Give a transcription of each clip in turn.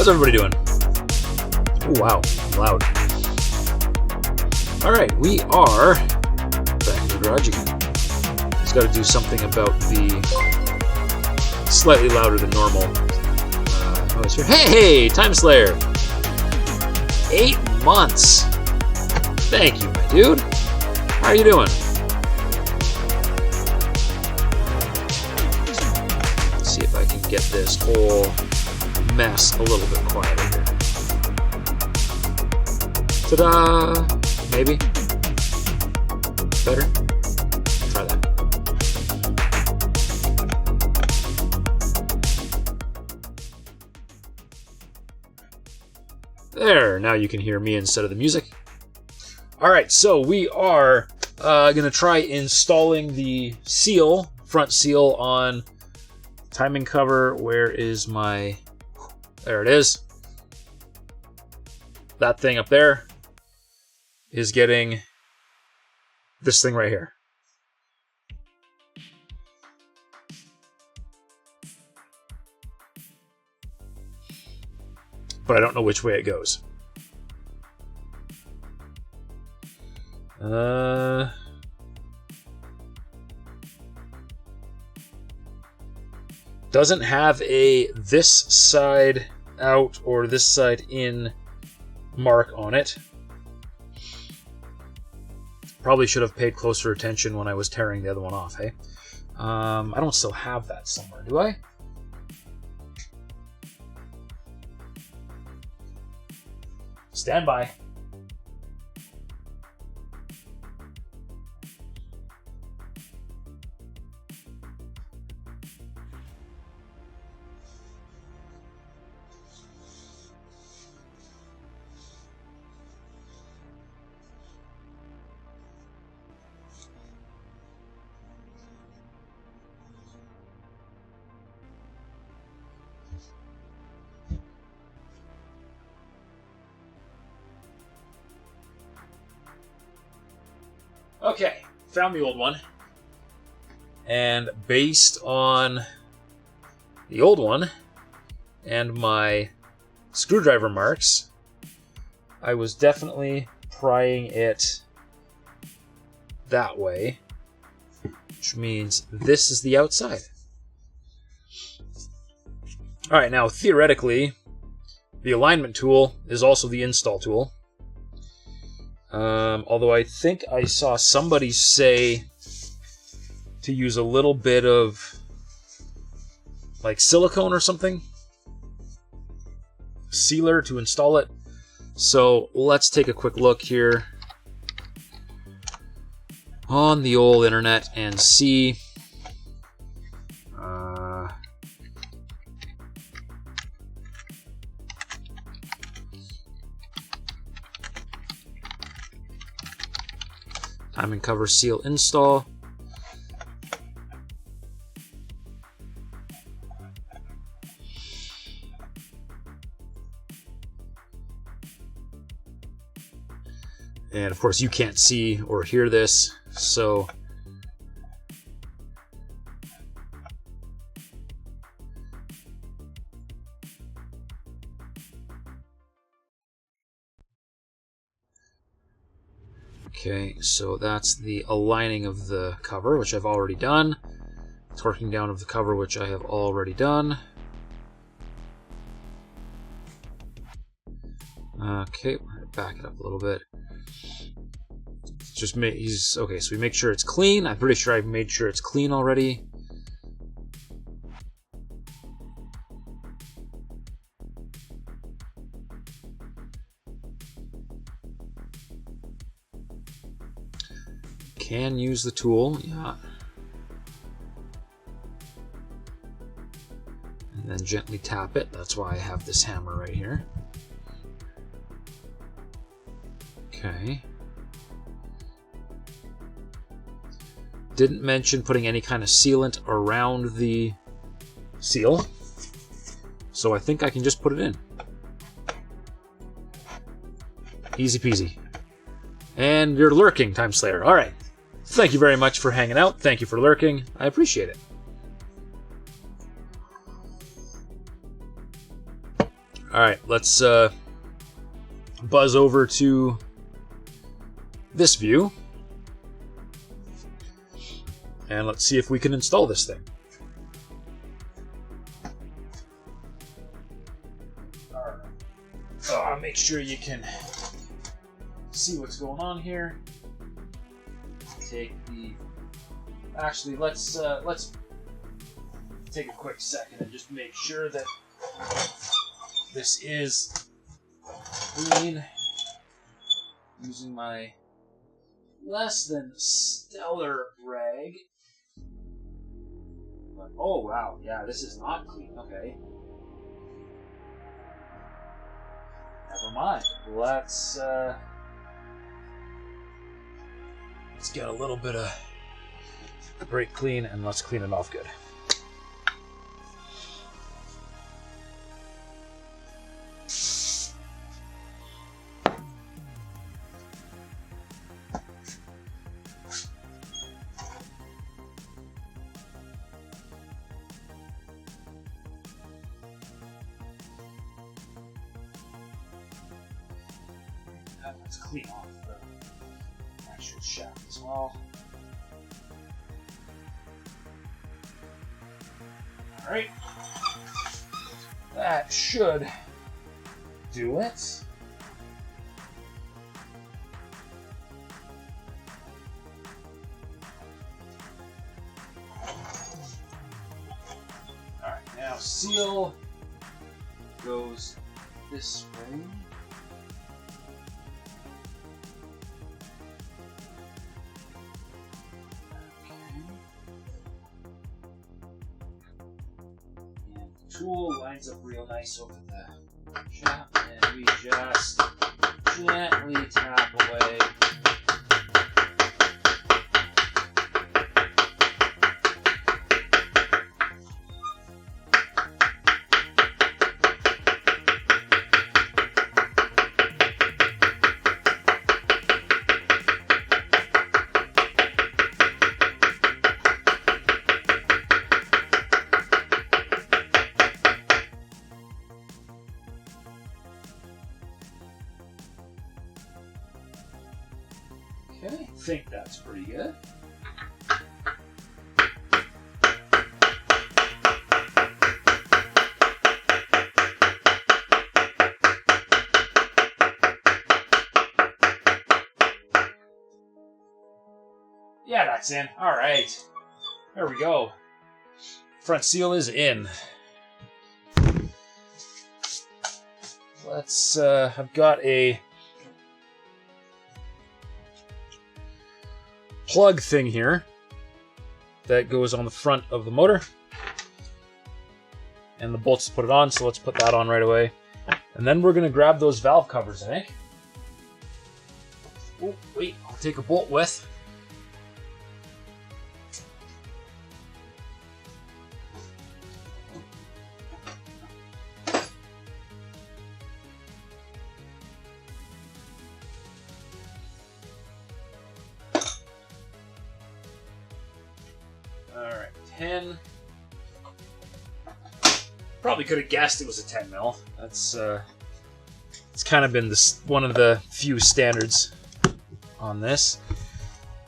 How's everybody doing? Oh, wow, loud. Alright, we are back in the garage again. Just got to do something about the slightly louder than normal noise here. Hey, Time Slayer! 8 months! Thank you, my dude. How are you doing? Let's see if I can get this whole mess a little bit quieter here. Ta-da! Maybe? Better? Try that. There, now you can hear me instead of the music. Alright, so we are going to try installing the seal, front seal on timing cover. Where is my... There it is. That thing up there is getting this thing right here. But I don't know which way it goes. Doesn't have a this side out or this side in mark on it. Probably should have paid closer attention when I was tearing the other one off, hey? I don't still have that somewhere, do I? Stand by. Okay, found the old one. And based on the old one and my screwdriver marks, I was definitely prying it that way, which means this is the outside. Alright, now theoretically, the alignment tool is also the install tool. Although I think I saw somebody say to use a little bit of like silicone or something, sealer to install it. So let's take a quick look here on the old internet and see timing cover seal install. And of course you can't see or hear this, so okay, so that's the aligning of the cover, which I've already done. Torquing down of the cover, which I have already done. Okay, we're going to back it up a little bit. Just okay, so we make sure it's clean. I'm pretty sure I've made sure it's clean already. Can use the tool, yeah. And then gently tap it. That's why I have this hammer right here. Okay. Didn't mention putting any kind of sealant around the seal, so I think I can just put it in. Easy peasy. And you're lurking, Time Slayer. All right. Thank you very much for hanging out. Thank you for lurking. I appreciate it. All right, let's buzz over to this view. And let's see if we can install this thing. Alright. Make sure you can see what's going on here. Take the... Actually, let's take a quick second and just make sure that this is clean. Using my less than stellar rag. But, oh wow, yeah, this is not clean. Okay. Never mind. Let's get a little bit of brake clean and let's clean it off good. Let's clean off the actual shaft as well. Alright. That should do it. Alright, now seal goes this way. Tool lines up real nice over the shaft, and we just gently tap away. Okay, I think that's pretty good. Yeah, that's in. All right. There we go. Front seal is in. Let's, I've got a plug thing here that goes on the front of the motor. And the bolts to put it on, so let's put that on right away. And then we're gonna grab those valve covers, I think. Oh, wait, I'll take a bolt with. Alright, 10. Probably could have guessed it was a 10 mil. That's it's kind of been one of the few standards on this.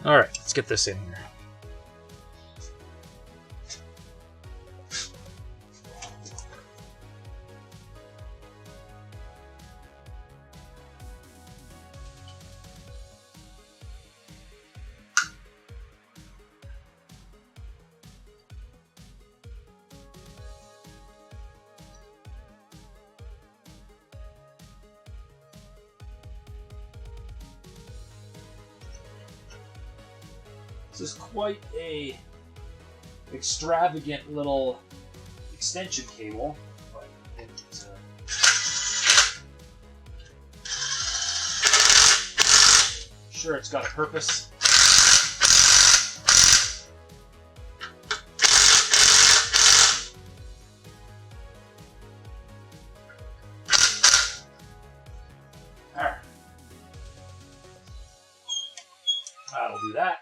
Alright, let's get this in here. This is quite a extravagant little extension cable, but sure it's got a purpose. Alright. That'll do that.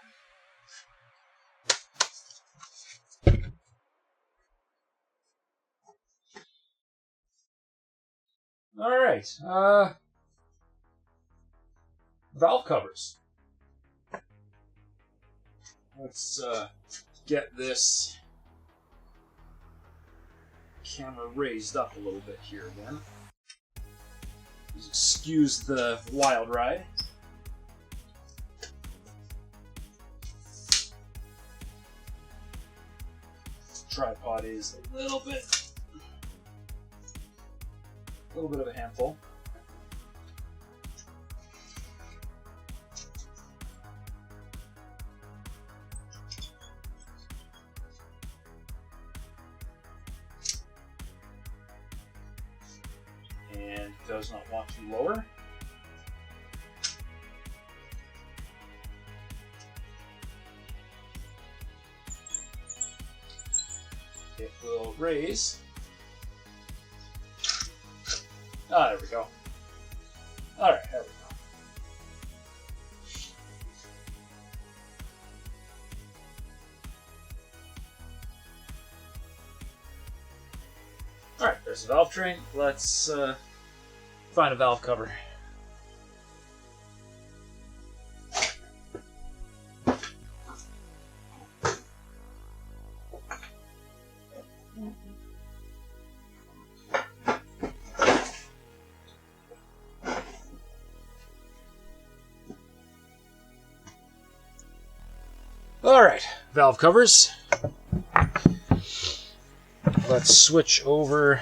Alright, valve covers. Let's get this camera raised up a little bit here again. Please excuse the wild ride. Tripod is a little bit of a handful. And does not want to lower. It will raise. Ah, there we go. Alright, there we go. Alright, there's the valve train. Let's find a valve cover. Alright, valve covers. Let's switch over.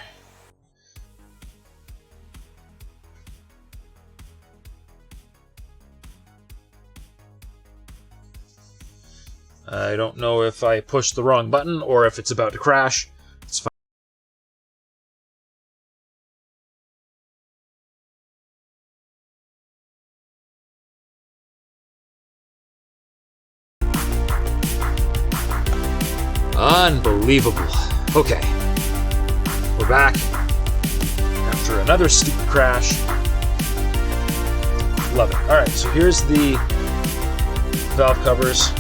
I don't know if I pushed the wrong button or if it's about to crash. It's fine. Unbelievable. Okay. We're back after another stupid crash. Love it. Alright, so here's the valve covers.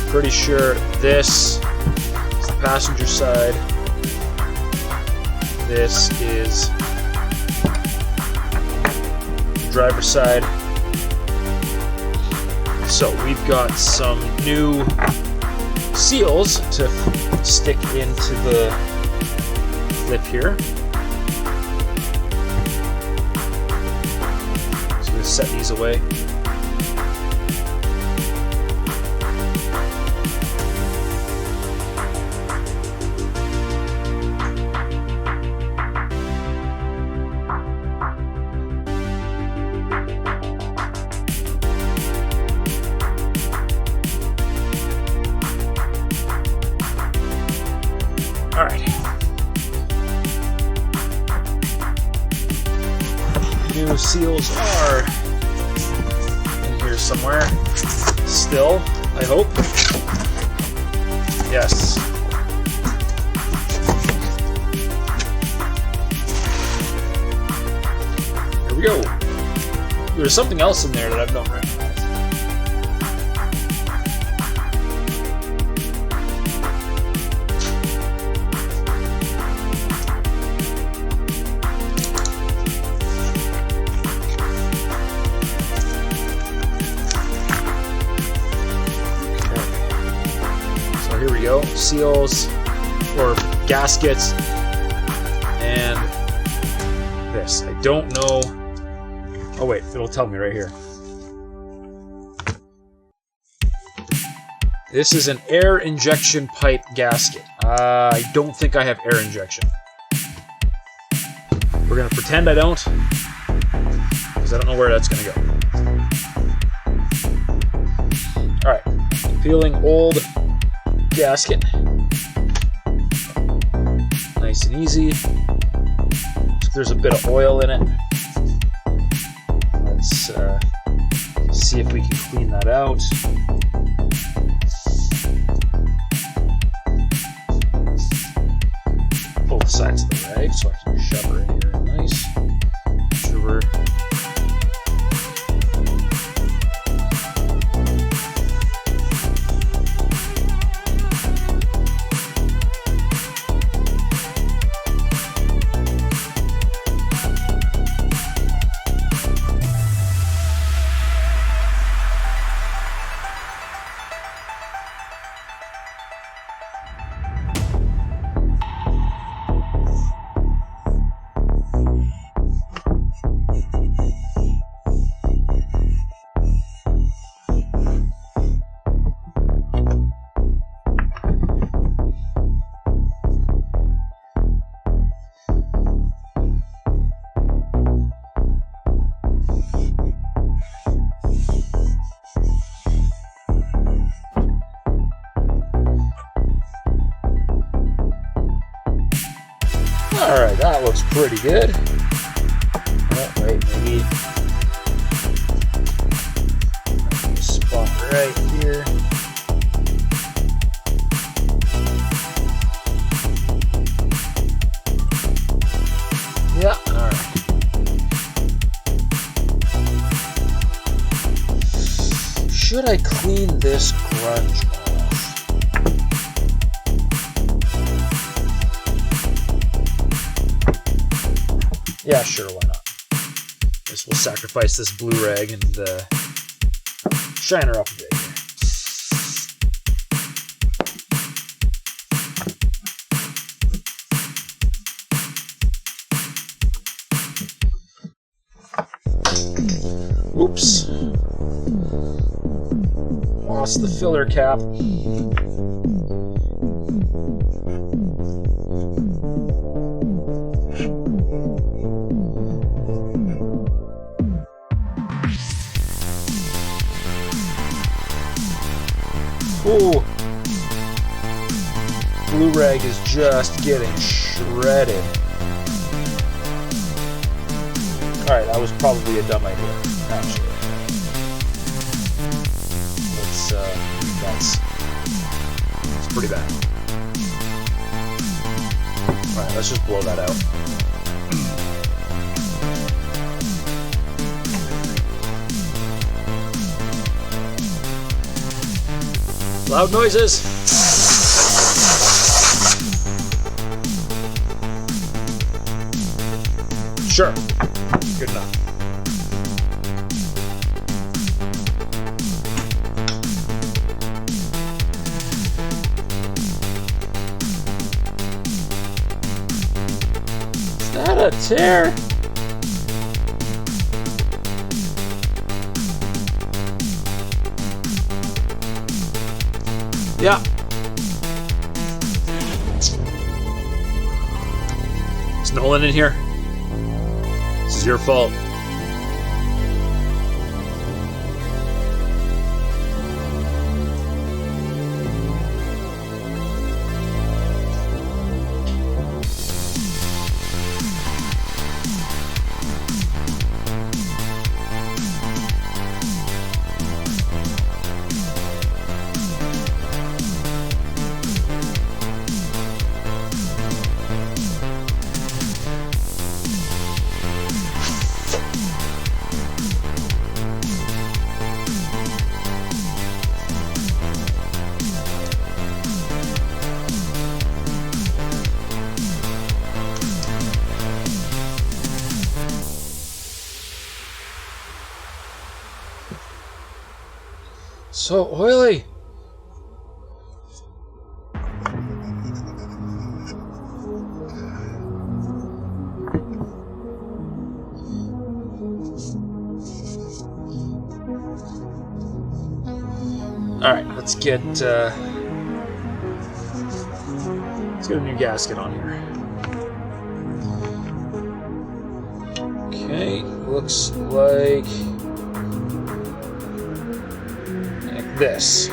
Pretty sure this is the passenger side. This is the driver's side. So we've got some new seals to stick into the lip here. So we'll set these away. Alright. New seals are in here somewhere. Still, I hope. Yes. Here we go. There's something else in there that I've not recognized. Here we go, seals or gaskets and this. I don't know. Oh wait, it'll tell me right here. This is an air injection pipe gasket. I don't think I have air injection. We're gonna pretend I don't, because I don't know where that's gonna go. Alright, peeling old gasket. Nice and easy. There's a bit of oil in it. Let's see if we can clean that out. Both sides of the rag so I can shove her in here nice. Shove her. Alright, that looks pretty good. Oh, wait, maybe a spot right here. Yeah, alright. Should I clean this grunge off? Yeah, sure, why not? Guess we'll sacrifice this blue rag and shine her up a bit here. Oops. Lost the filler cap. Ooh. Blue rag is just getting shredded. Alright, that was probably a dumb idea, actually. That's pretty bad. Alright, let's just blow that out. Loud noises. Sure. Good enough. Is that a tear? Yeah. Is Nolan in here? This is your fault. So oily. All right, let's get a new gasket on here. Okay, looks like this.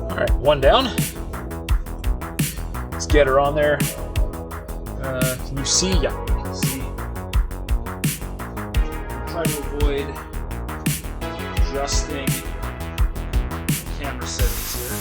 All right, one down. Let's get her on there. Can you see? Yeah, you can see. Try to avoid adjusting camera settings here.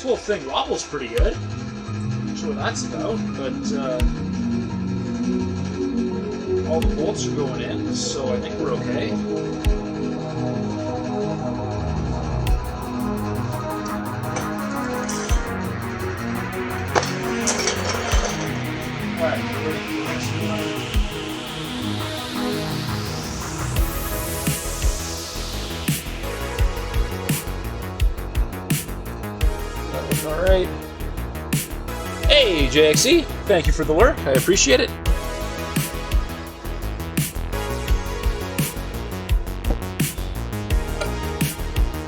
This whole thing wobbles pretty good. Not sure what that's about, but all the bolts are going in, so I think we're okay. Alright, ready for the next one. Alright. Hey, JXE. Thank you for the lure. I appreciate it.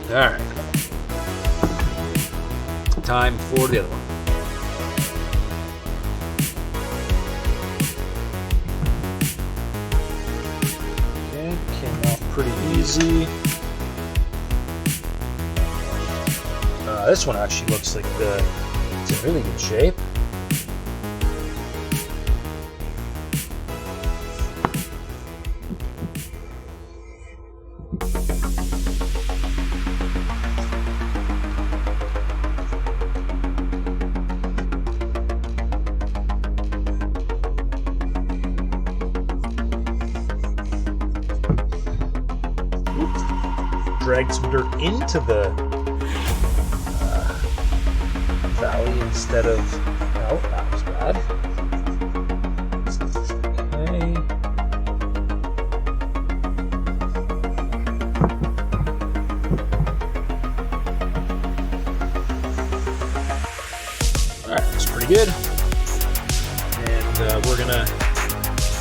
Alright. Time for the other one. Okay, came off pretty easy. This one actually looks like it's in really good shape. Dragged some dirt into the valley instead of... Oh, that was bad. Okay. Alright, that's pretty good. And we're gonna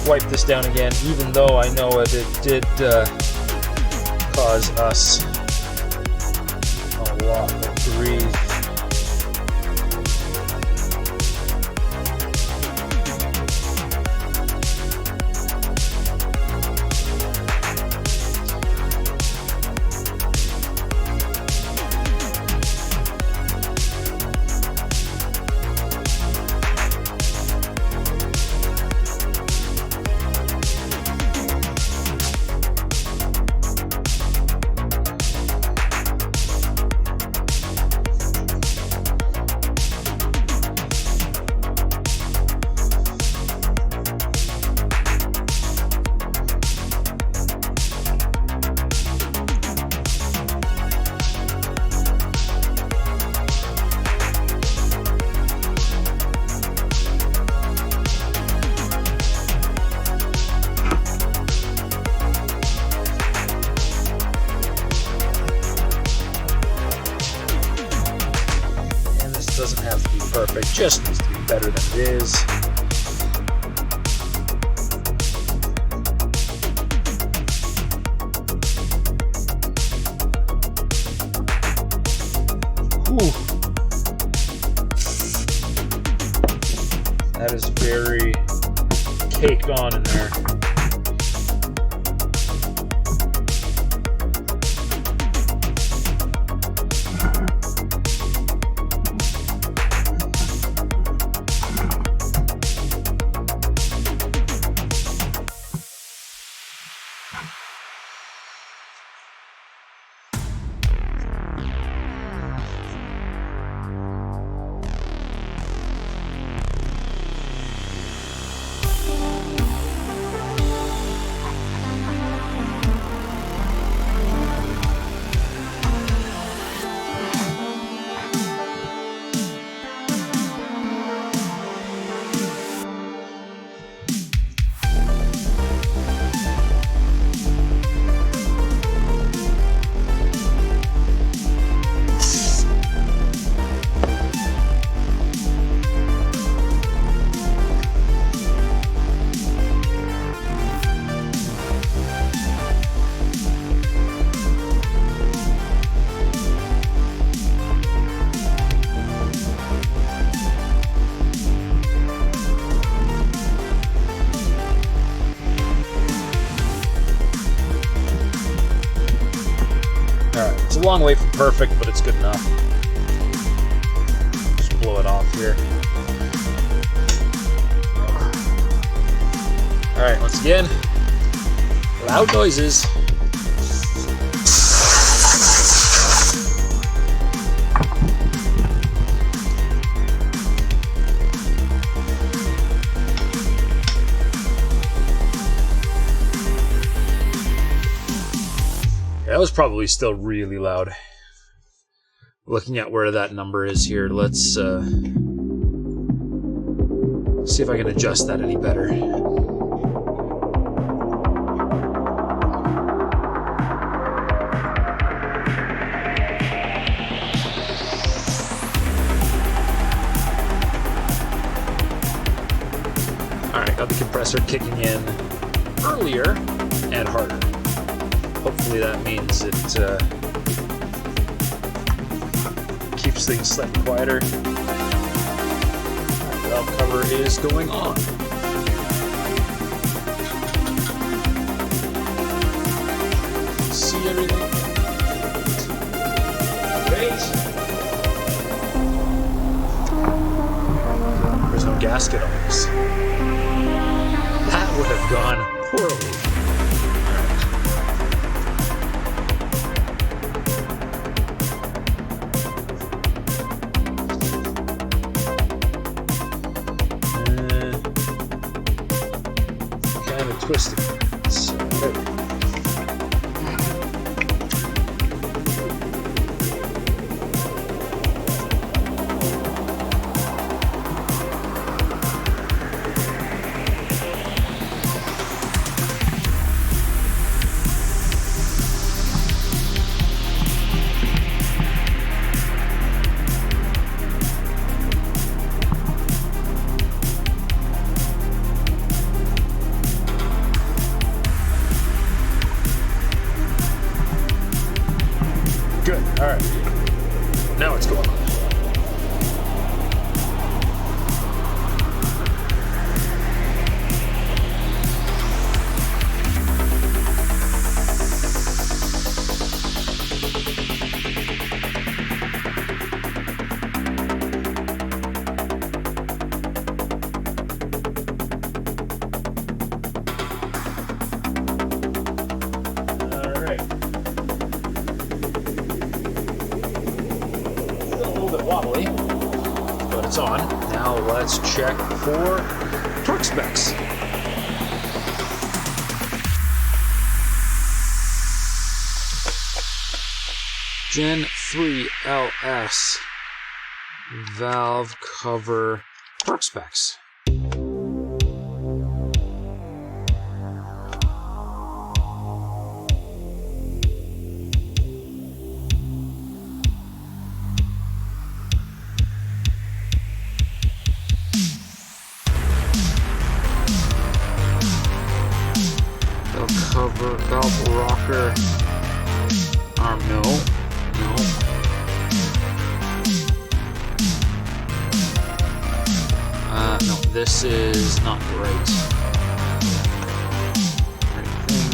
wipe this down again, even though I know that it did cause us a lot of grief. Doesn't have to be perfect, just needs to be better than it is. Whew. That is very caked on in there. It's a long way from perfect, but it's good enough. Just blow it off here. Alright, once again, loud noises. was probably still really loud. Looking at where that number is here, let's see if I can adjust that any better. Alright, got the compressor kicking in earlier and harder. Hopefully that means it keeps things slightly quieter. Alright, valve cover is going on. See everything? Great! There's no gasket on this. That would have gone poorly. Kind of twisting. So, there. Good, alright. Now it's going on. Wobbly, but it's on. Now let's check for torque specs. Gen 3 LS valve cover torque specs. Cover, valve rocker, arm, no. No, this is not right. Right thing.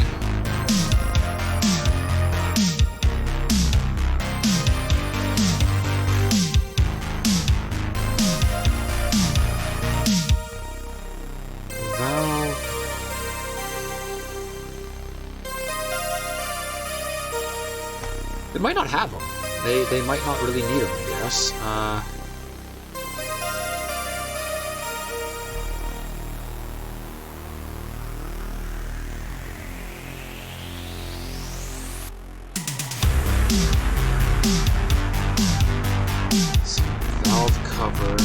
Valve. They might not have them. They might not really need them, I guess. So, valve cover.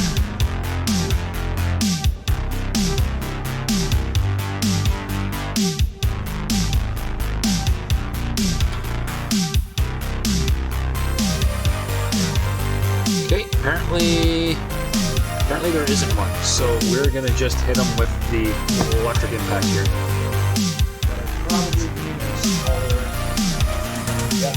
Apparently there isn't one, so we're gonna just hit them with the electric impact here. Probably need a smaller. Yeah.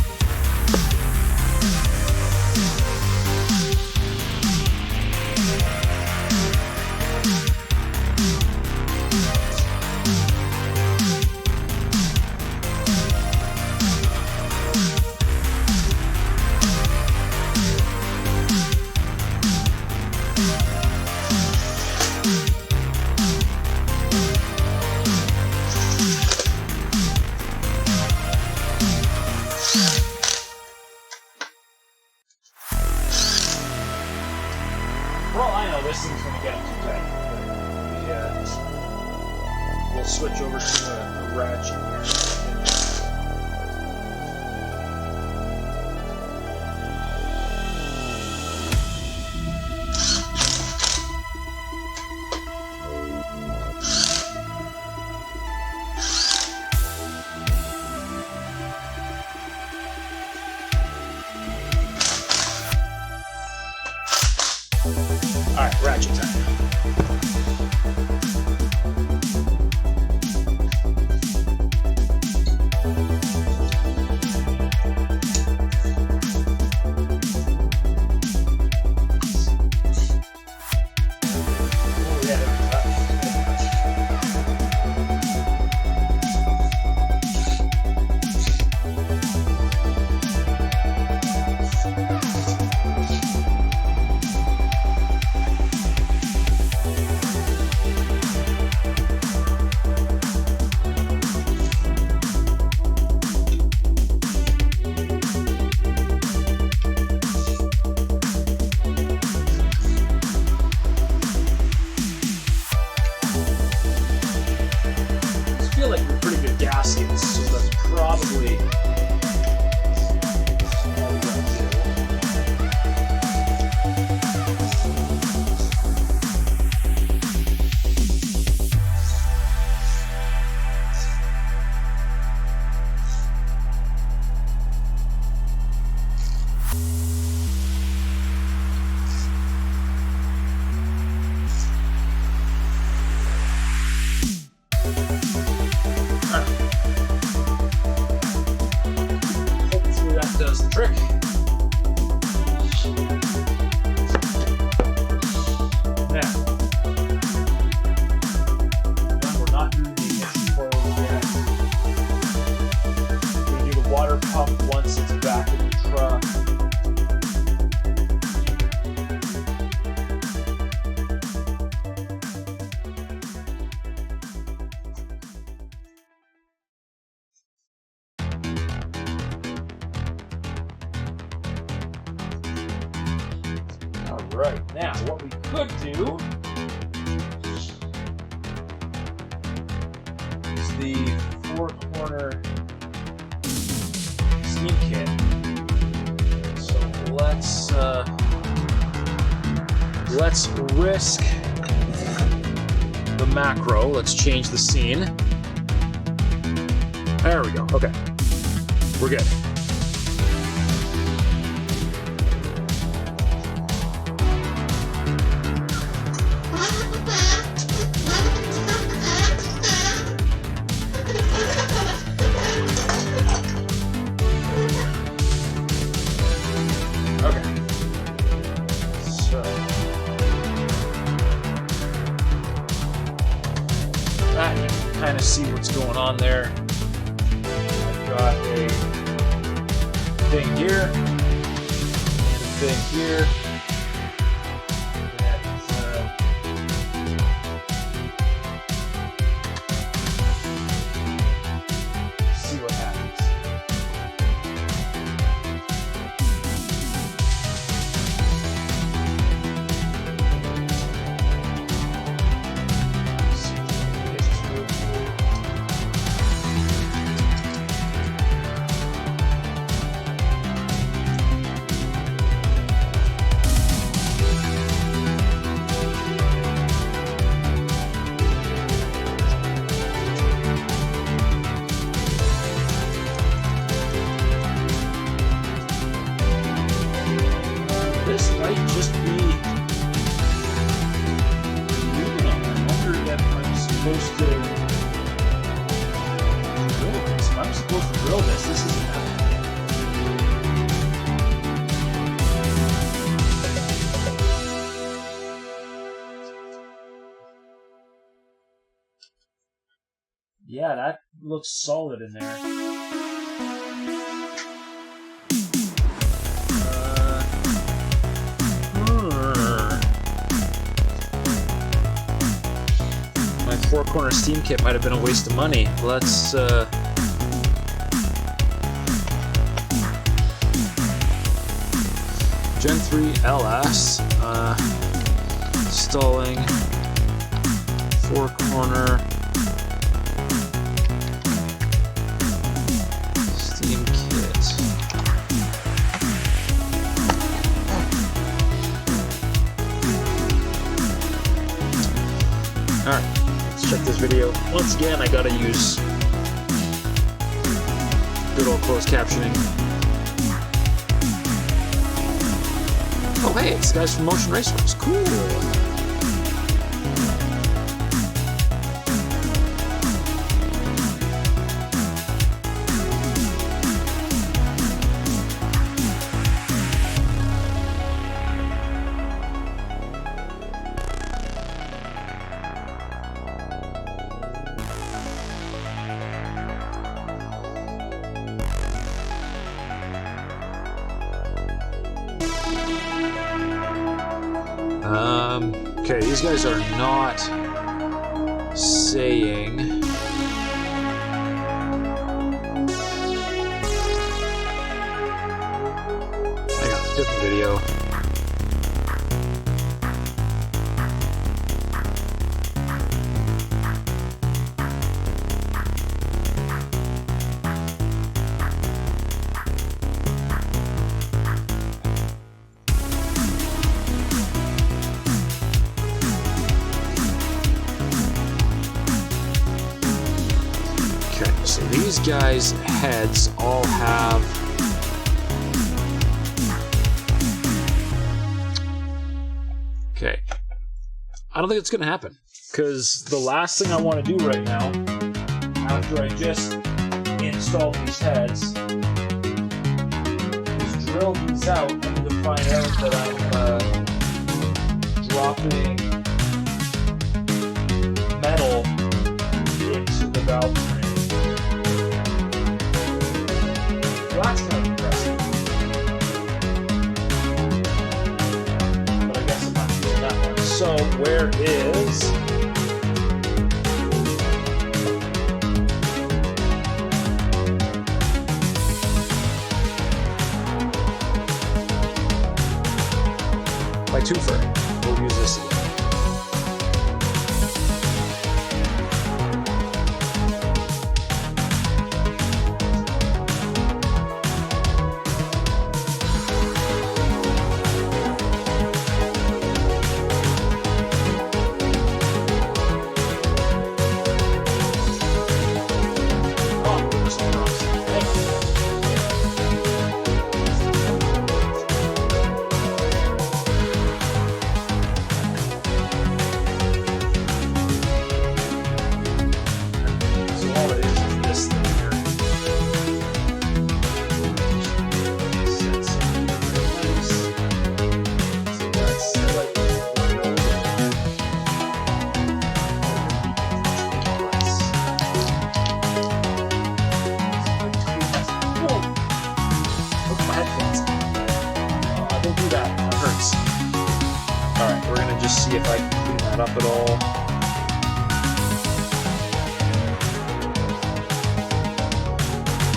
For all I know, this thing's going to get up too tight. We'll switch over to a ratchet here. trick. Now, we're not doing the ignition coil yet. We're going to do the water pump once it's back in the truck. Alright, now what we could do is the 4-corner steam kit. So let's risk the macro. Let's change the scene. There we go. Okay. We're good. Kind of see what's going on there. I've got a thing here and a thing here. See what happens. This might just be moving on. I wonder if I'm supposed to drill this. If I'm supposed to drill this, this isn't happening. Yeah, that looks solid in there. My 4-corner steam kit might have been a waste of money. Let's Gen 3 LS installing 4-corner steam kit. Alright, let's check this video. Once again, I gotta use good old closed captioning. Oh hey, it's the guys from Motion Racers. Cool! Okay, these guys are not saying... Hang on, different video. So these guys' heads all have okay. I don't think it's gonna happen because the last thing I want to do right now, after I just install these heads, is drill these out, I'm going to find out that I'm dropping metal into the valve train. Well, that's kind of impressive. But I guess I'm not doing that one. So where is... my twofer? We'll use this again. See if I can clean that up at all.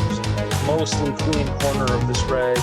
Using a mostly clean corner of this rag.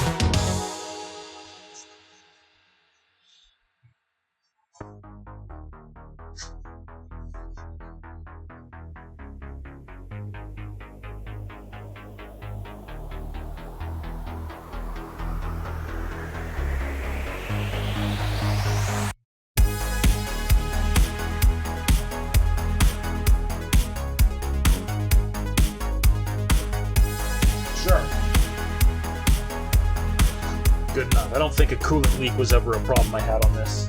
Good enough. I don't think a coolant leak was ever a problem I had on this.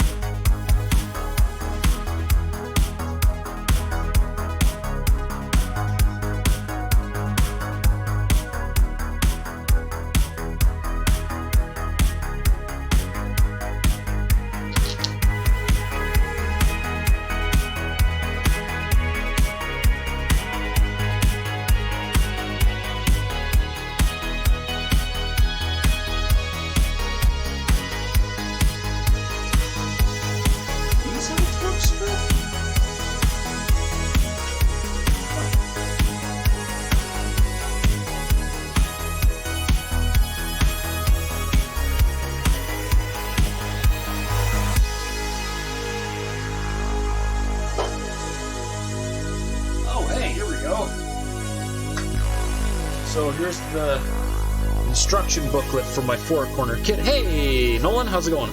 So here's the instruction booklet for my four-corner kit. Hey, Nolan, how's it going?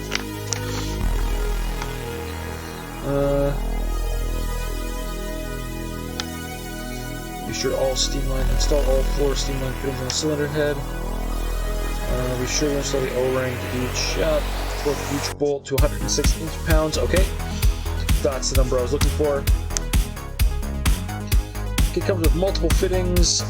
Be sure all install all floor steam line fittings on the cylinder head. Be sure to install the O-ring to each torque each bolt to 106 inch-pounds. Okay, that's the number I was looking for. It comes with multiple fittings.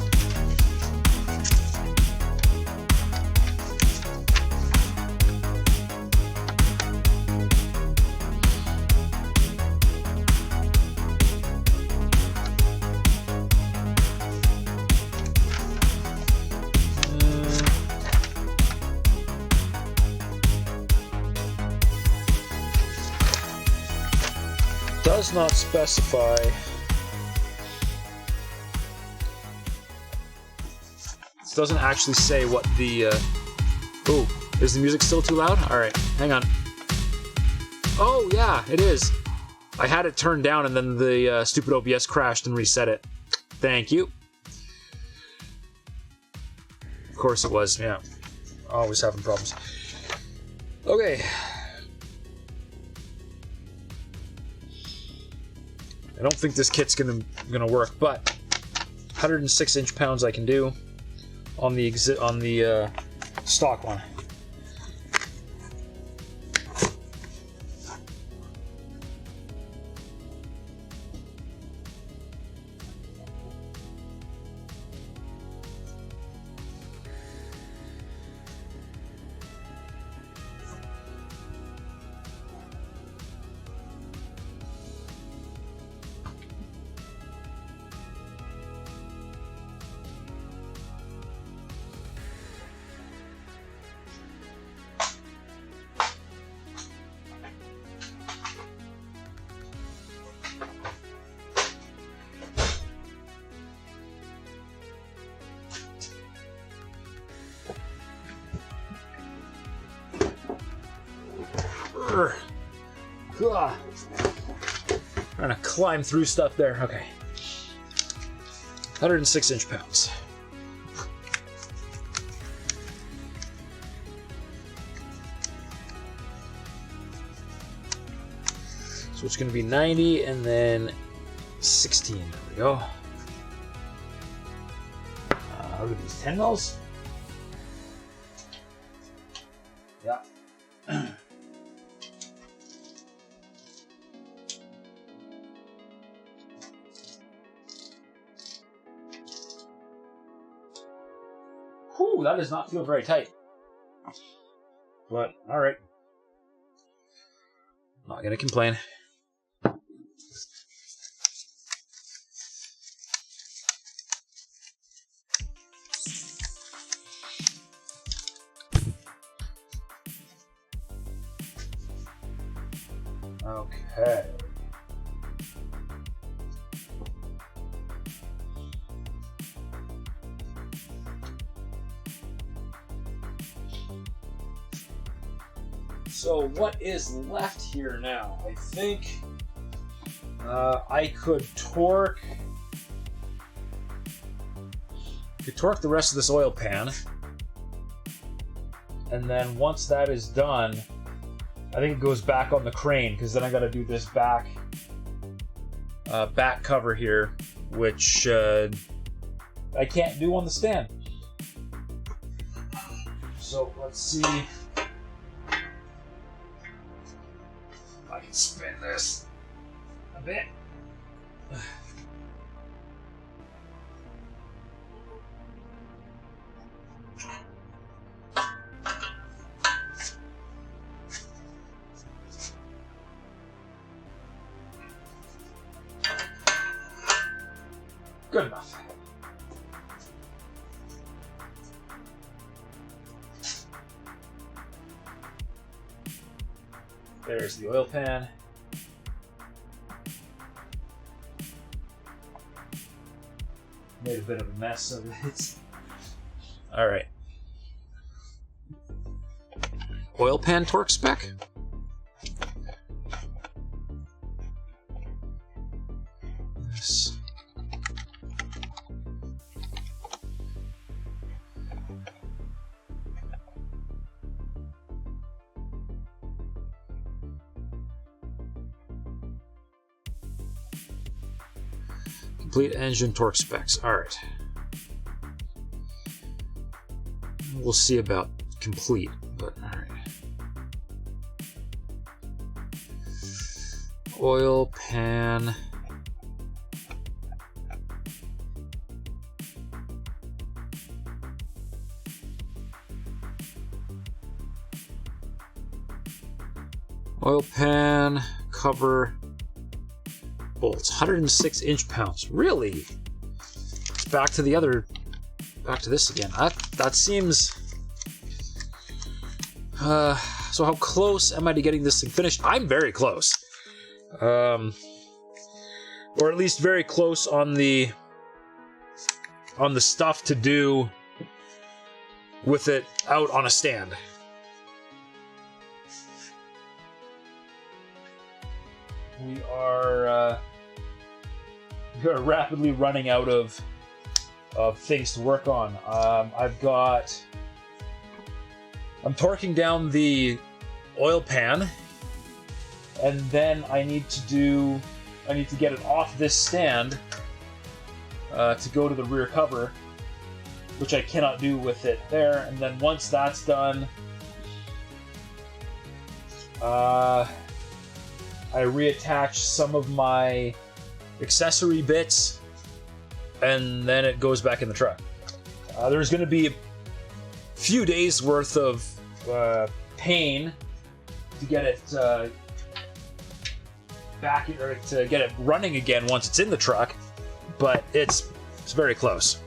Does not specify it doesn't actually say what the oh, is the music still too loud? Alright, hang on. Oh yeah, it is. I had it turned down and then the stupid OBS crashed and reset it. Thank you. Of course it was, yeah. Always having problems. Okay. I don't think this kit's gonna work, but 106 inch-pounds I can do on the stock one. Trying to climb through stuff there. Okay. 106 inch-pounds. So it's going to be 90 and then 16. There we go. Look at these 10 mils. Yeah. Whew, that does not feel very tight. But, alright. Not gonna complain. Okay. So what is left here now? I think I could torque the rest of this oil pan, and then once that is done, I think it goes back on the crane, because then I got to do this back cover here, which I can't do on the stand. So let's see if I can spin this a bit. Good enough. There's the oil pan. Made a bit of a mess of it. All right. Oil pan torque spec. This. Complete engine torque specs. All right. We'll see about complete, but all right. Oil pan. Oil pan cover. Bolts, 106 inch-pounds. Really? It's back to this again. That seems. So how close am I to getting this thing finished? I'm very close. Or at least very close on the stuff to do with it out on a stand. We are rapidly running out of things to work on. I'm torquing down the oil pan, and then I need to get it off this stand to go to the rear cover, which I cannot do with it there. And then once that's done, I reattach some of my accessory bits, and then it goes back in the truck. There's going to be a few days worth of pain to get it back, or to get it running again once it's in the truck, but it's very close.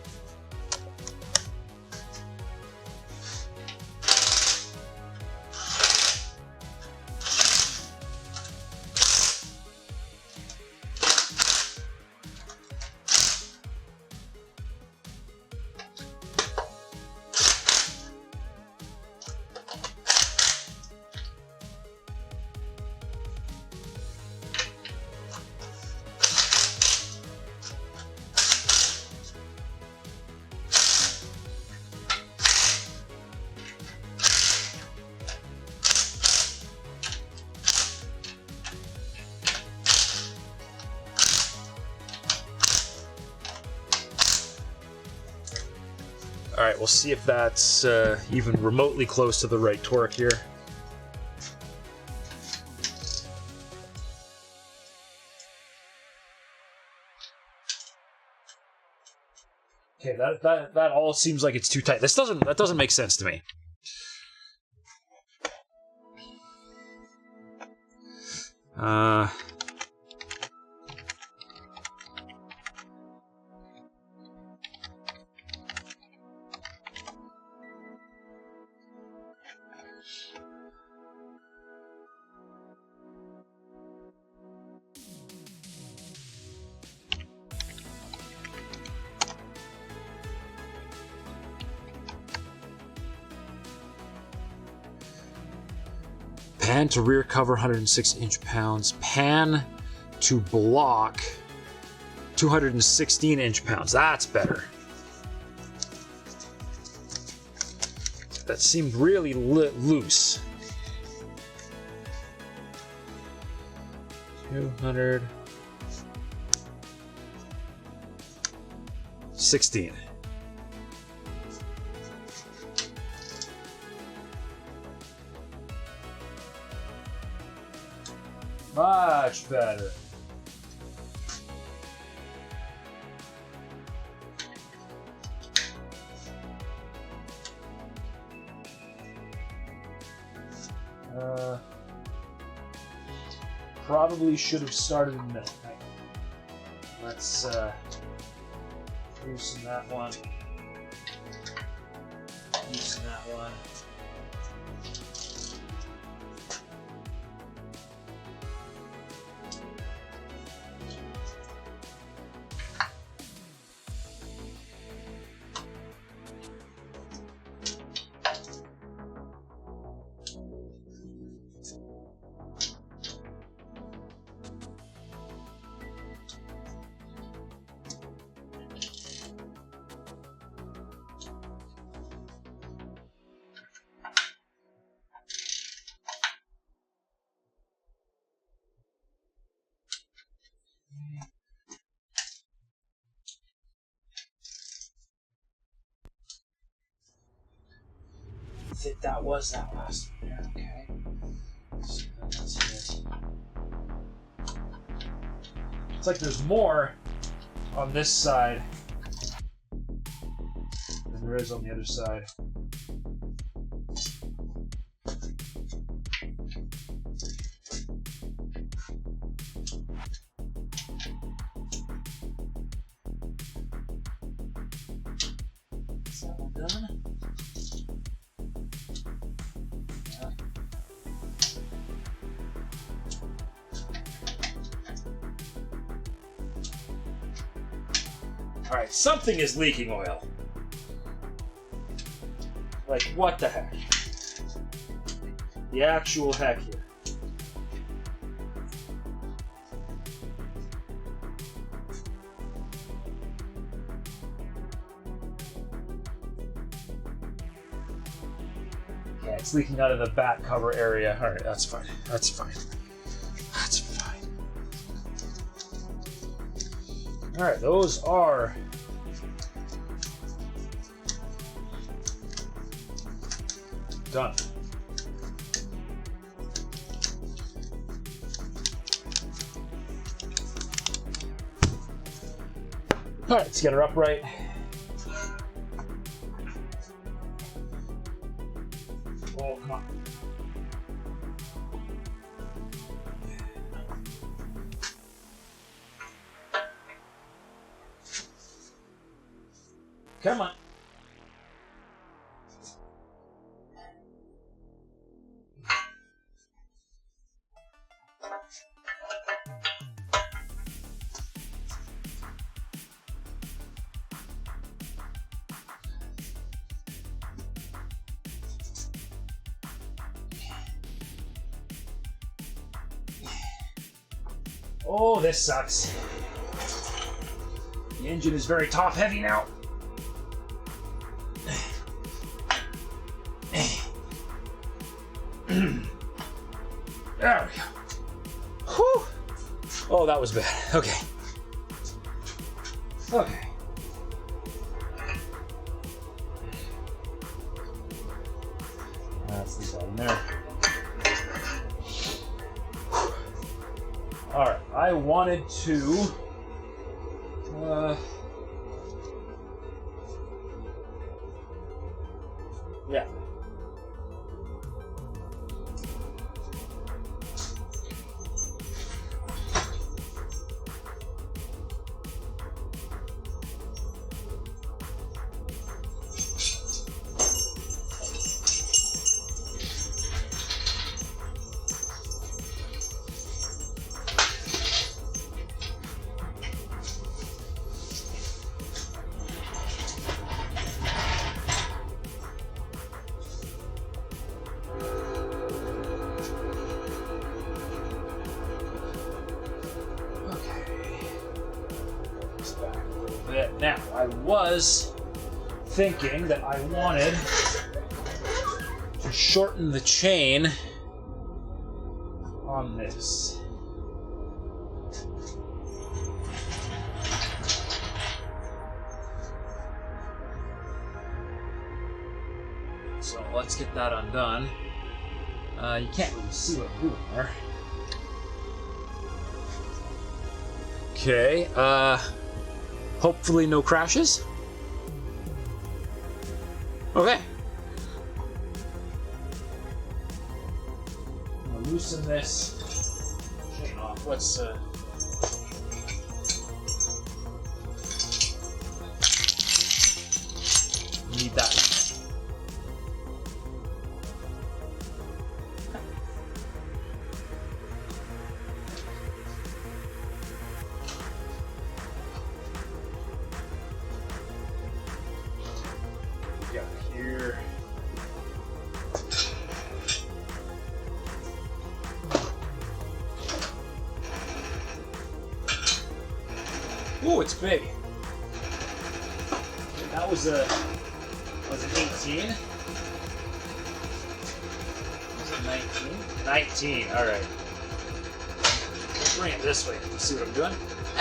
Alright, we'll see if that's even remotely close to the right torque here. Okay, that all seems like it's too tight. That doesn't make sense to me. Pan to rear cover, 106 inch-pounds. Pan to block, 216 inch-pounds. That's better. That seemed really loose. 216. Much better. Probably should have started in the middle. Right? Let's loosen that one. Loosen that one. I think that was that last one there, okay. So that's it. It's like there's more on this side than there is on the other side. Is that one done? Alright, something is leaking oil. Like, what the heck? The actual heck here. Yeah, it's leaking out of the back cover area. Alright, that's fine. That's fine. That's fine. Alright, those are done. Alright, let's get her upright. Oh, come on. Come on. Oh, this sucks. The engine is very top heavy now. There we go. Whew. Oh, that was bad. Okay. Okay. That's the bottom there. Alright, I wanted to... yeah. Now, I was thinking that I wanted to shorten the chain on this. So let's get that undone. You can't really see what I'm doing there. Okay, hopefully no crashes. Okay. I'm gonna loosen this chain off. Let's need that. Here. Ooh, it's big. That was an 18. Was it 19? 19. All right. Let's bring it this way. See what I'm doing?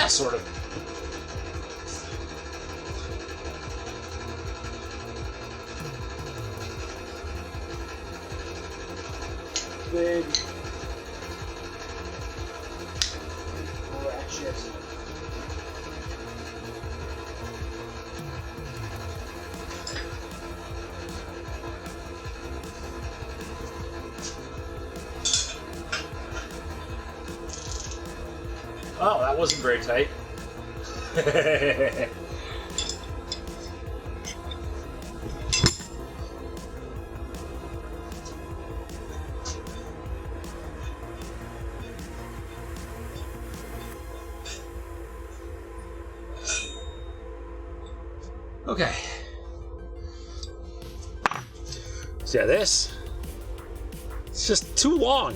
Sort of. Big ratchet. Oh, that wasn't very tight. Okay. So yeah, this, it's just too long.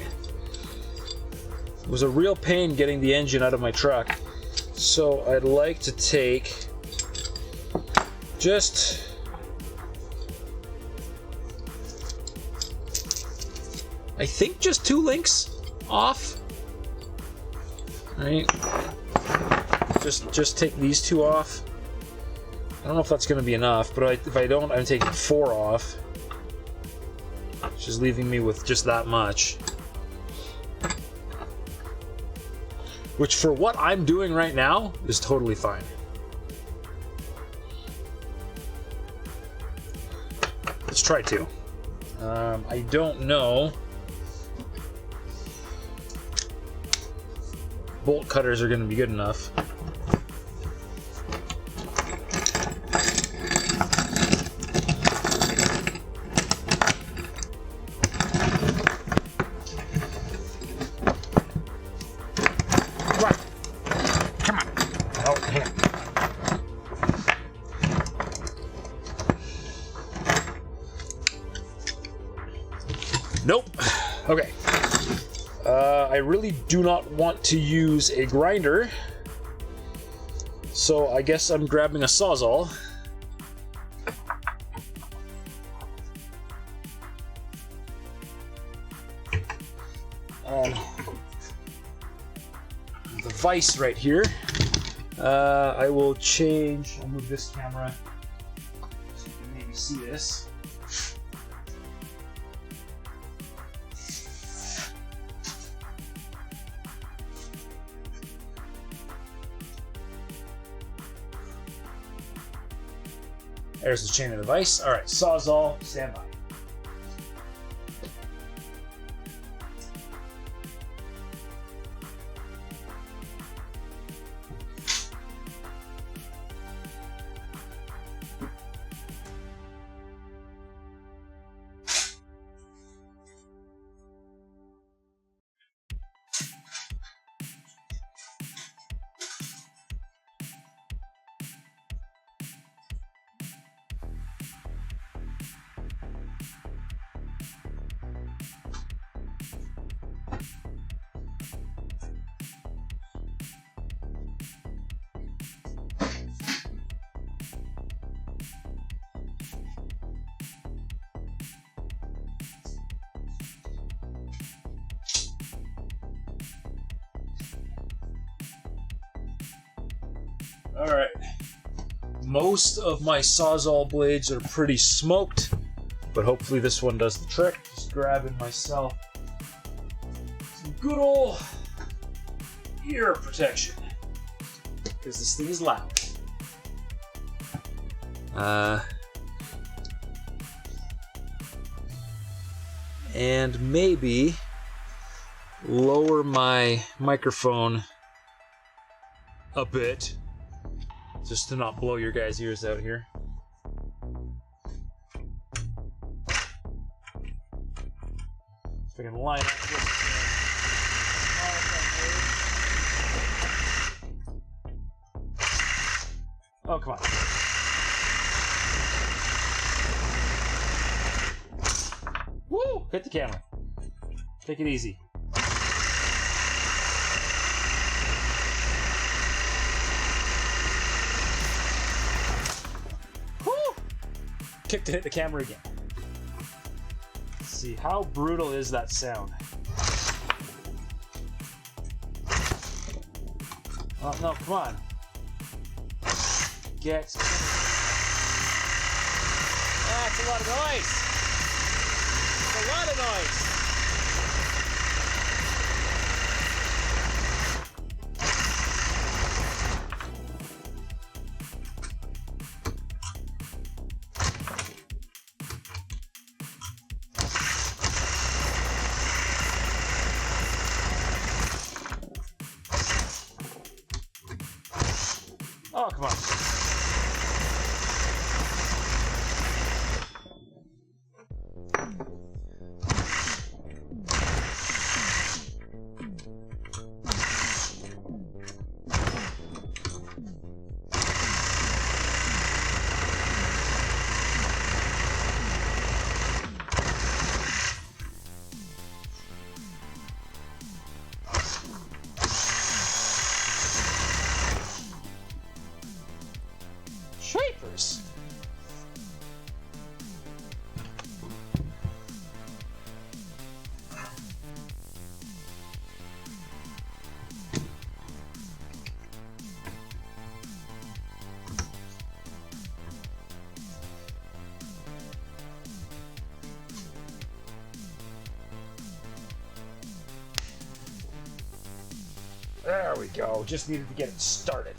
It was a real pain getting the engine out of my truck. So I'd like to take just I think just 2 links off. All right. Just take these 2 off. I don't know if that's going to be enough, but if I don't, I'm taking 4 off, which is leaving me with just that much. Which, for what I'm doing right now, is totally fine. Let's try 2. I don't know. Bolt cutters are going to be good enough. Nope. Okay. I really do not want to use a grinder, so I guess I'm grabbing a Sawzall. The vise right here. I will change. I'll move this camera so you can maybe see this. There's the chain of the vise. All right, Sawzall, stand by. Alright, most of my Sawzall blades are pretty smoked, but hopefully this one does the trick. Just grabbing myself some good old ear protection, because this thing is loud. And maybe lower my microphone a bit, just to not blow your guys' ears out here. If I can line up this. Oh, come on. Woo! Hit the camera. Take it easy. Kicked to hit the camera again. Let's see, how brutal is that sound? Oh, no, come on. That's a lot of noise. It's a lot of noise. Oh, come on. Shapers. There we go. Just needed to get it started.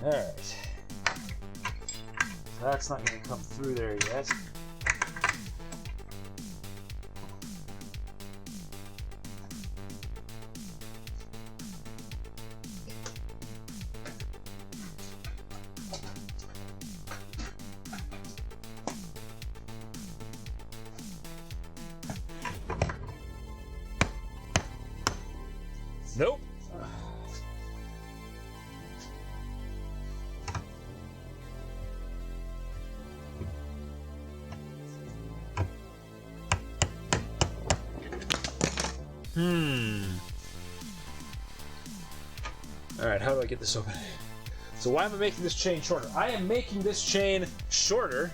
Alright. That's not going to come through there yet. Nope. Alright, how do I get this open? So why am I making this chain shorter? I am making this chain shorter.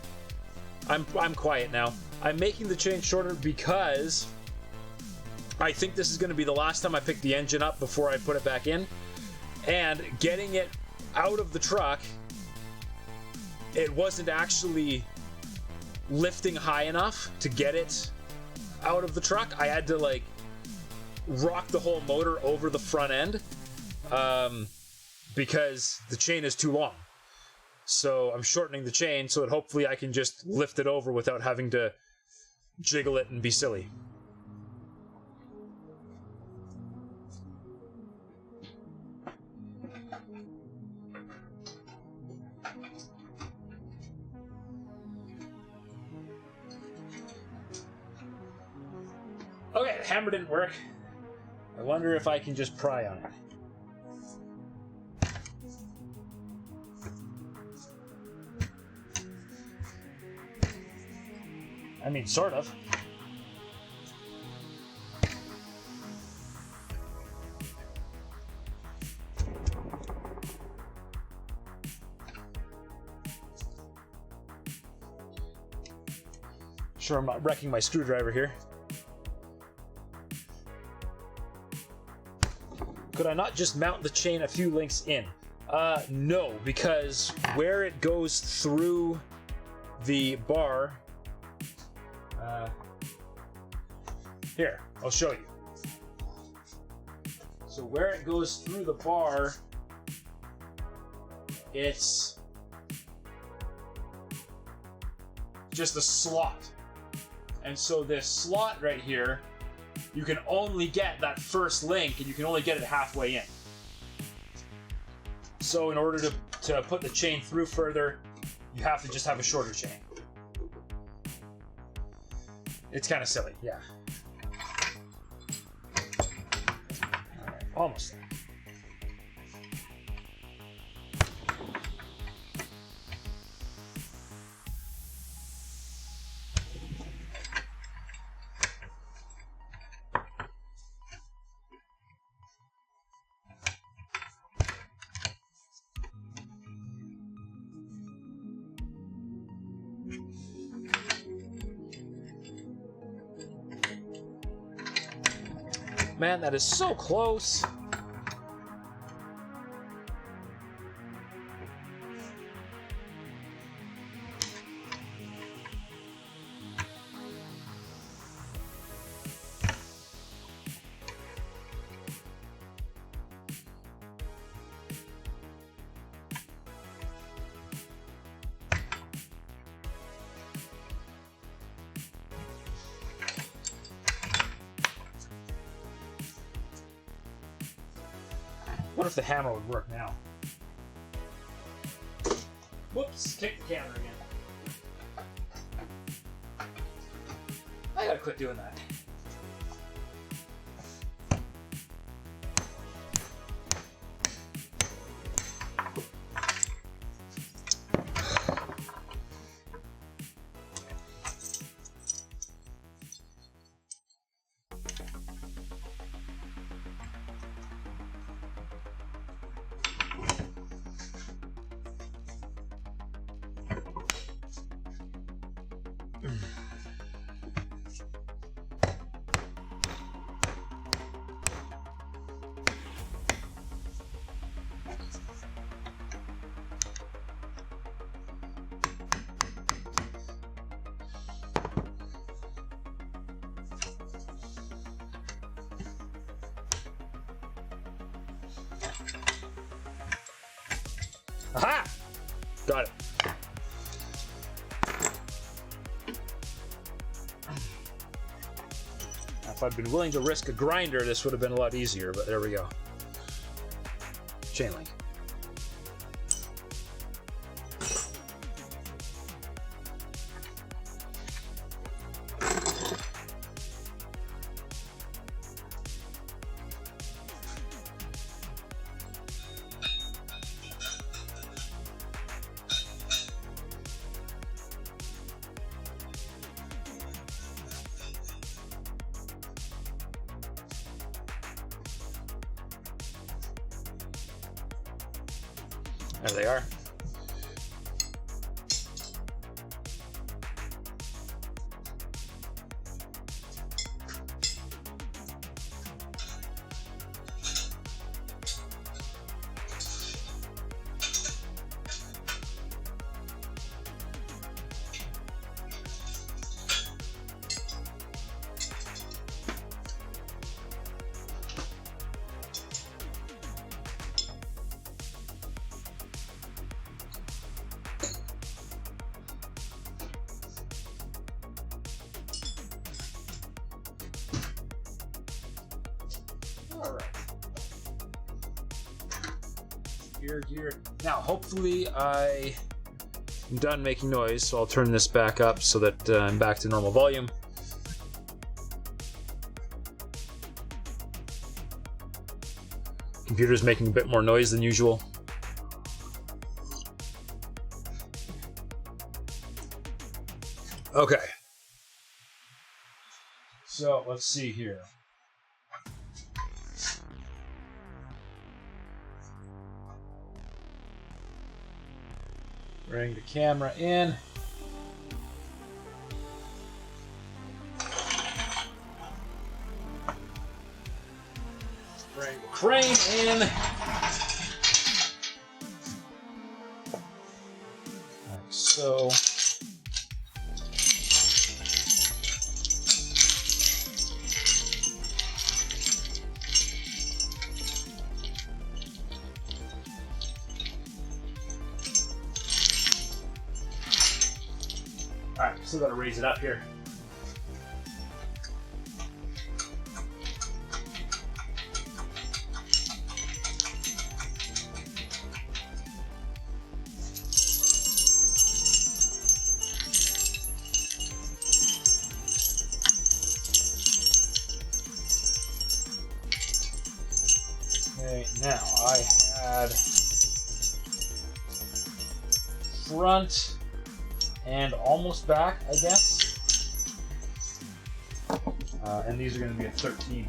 I'm quiet now. I'm making the chain shorter because I think this is going to be the last time I pick the engine up before I put it back in. And getting it out of the truck, it wasn't actually lifting high enough to get it out of the truck. I had to like rock the whole motor over the front end because the chain is too long. So I'm shortening the chain so that hopefully I can just lift it over without having to jiggle it and be silly. Okay, the hammer didn't work. I wonder if I can just pry on it. I mean, sort of. Sure, I'm not wrecking my screwdriver here. Could I not just mount the chain a few links in? No, because where it goes through the bar... here, I'll show you. So where it goes through the bar, it's just a slot. And so this slot right here, you can only get that first link, and you can only get it halfway in. So in order to put the chain through further, you have to just have a shorter chain. It's kind of silly, yeah. All right, almost there. Man, that is so close. What if the hammer would work now? Whoops, kick the camera again. I gotta quit doing that. Aha! Got it. Now, if I'd been willing to risk a grinder, this would have been a lot easier, but there we go. Chain link. There they are. gear. Now, hopefully I'm done making noise, so I'll turn this back up so that I'm back to normal volume. Computer's making a bit more noise than usual. Okay. So, let's see here. Bring the camera in. Bring the crane in. Like so. Alright, still gotta raise it up here. Okay, now I had front and almost back, I guess. And these are going to be a 13.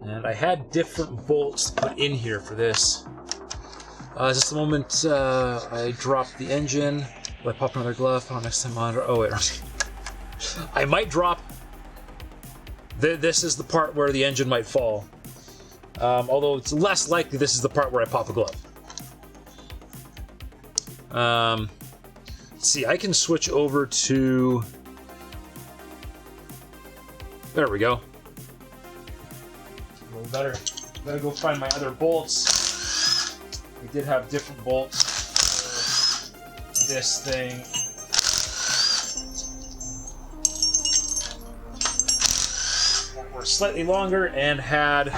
And I had different bolts put in here for this. Just the moment I dropped the engine, I pop another glove, pop next to the monitor. Oh wait, I might drop. This is the part where the engine might fall. Although it's less likely this is the part where I pop a glove. Let's see, I can switch over to. There we go. Better go find my other bolts. We did have different bolts for this thing. Were slightly longer and had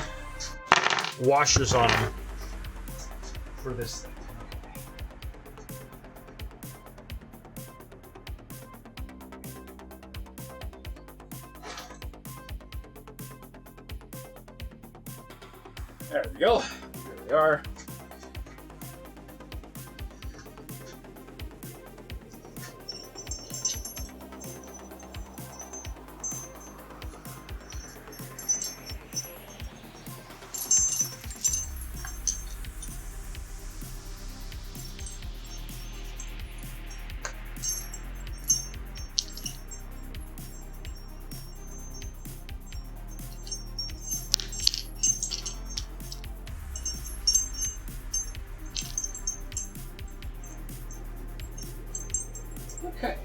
washers on them for this thing. There we go. Here we are. Okay,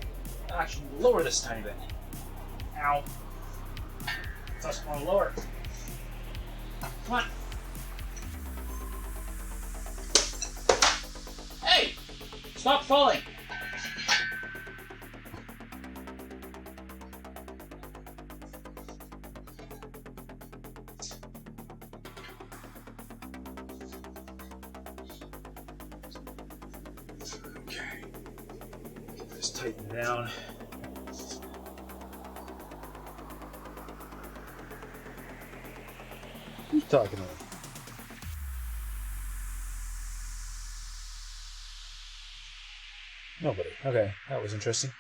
actually lower this tiny bit. Ow. Just want to lower. Come on. Hey! Stop falling! Okay. Just tighten down. Who's talking about? Nobody. Okay, that was interesting.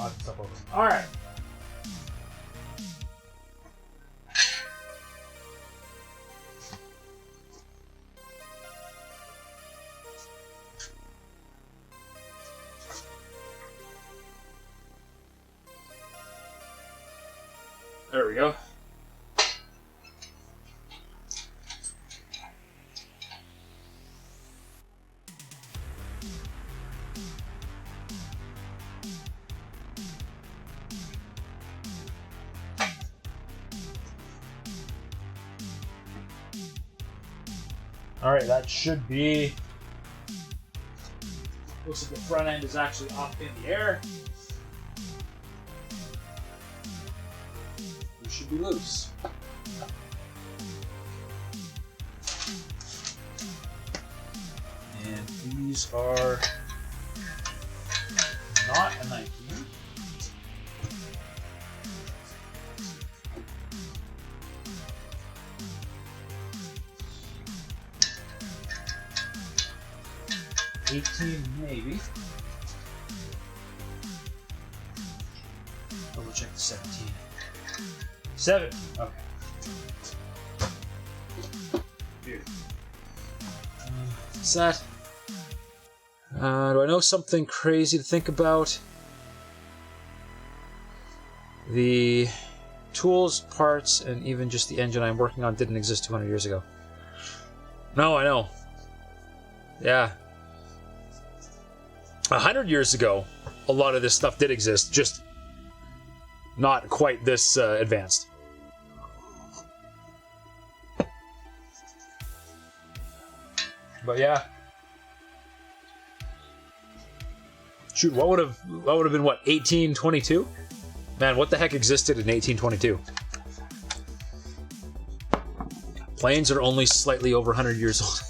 knock stuff over. All right. There we go. All right, that should be. Looks like the front end is actually up in the air. We should be loose. And these are not a 19. Maybe. Double check the 17. 17. Okay. Beautiful. Set. Do I know something crazy to think about? The tools, parts, and even just the engine I'm working on didn't exist 200 years ago. No, I know. Yeah. 100 years ago, a lot of this stuff did exist, just not quite this advanced. But yeah. Shoot, what would have been what, 1822? Man, what the heck existed in 1822? Planes are only slightly over 100 years old.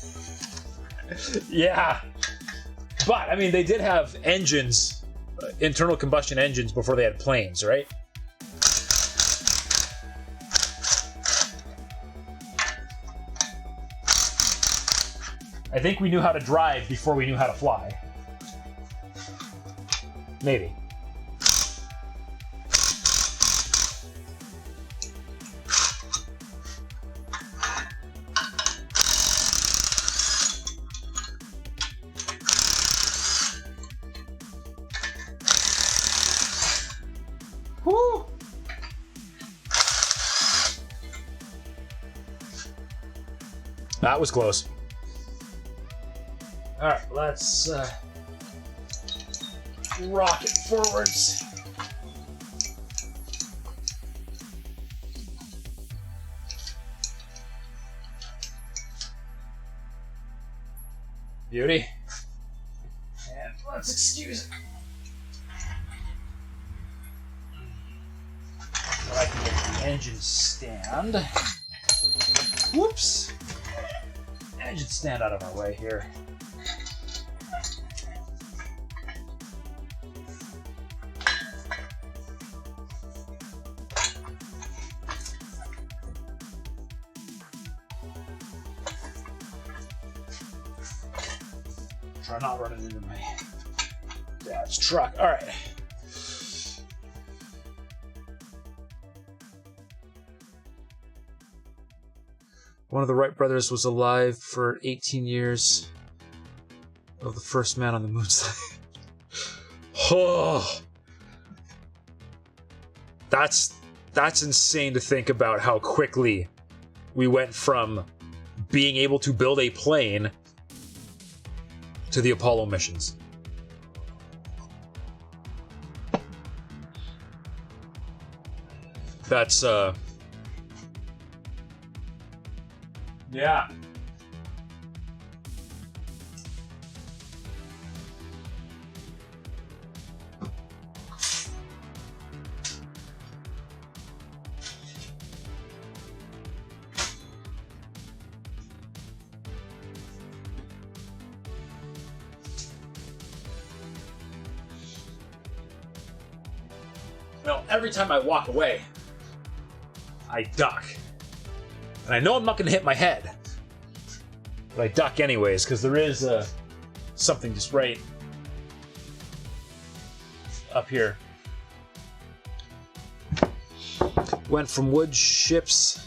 Yeah. But, I mean, they did have engines, internal combustion engines, before they had planes, right? I think we knew how to drive before we knew how to fly. Maybe. Woo! That was close. All right, let's rock it forwards. Beauty. And let's excuse it. I can get the engine stand. Whoops. Engine stand out of our way here. Try not running into my dad's truck. All right. One of the Wright brothers was alive for 18 years of the first man on the moon side. Oh, that's insane to think about how quickly we went from being able to build a plane to the Apollo missions. That's yeah. Well, every time I walk away, I duck. And I know I'm not going to hit my head, but I duck anyways, because there is something just right up here. went from wood ships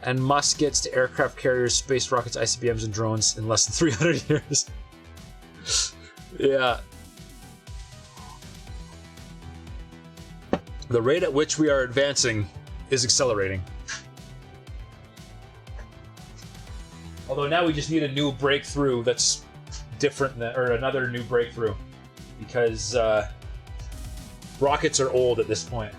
and muskets to aircraft carriers, space rockets, ICBMs, and drones in less than 300 years. Yeah. The rate at which we are advancing is accelerating. Although now we just need a new breakthrough that's different than, or another new breakthrough, because rockets are old at this point.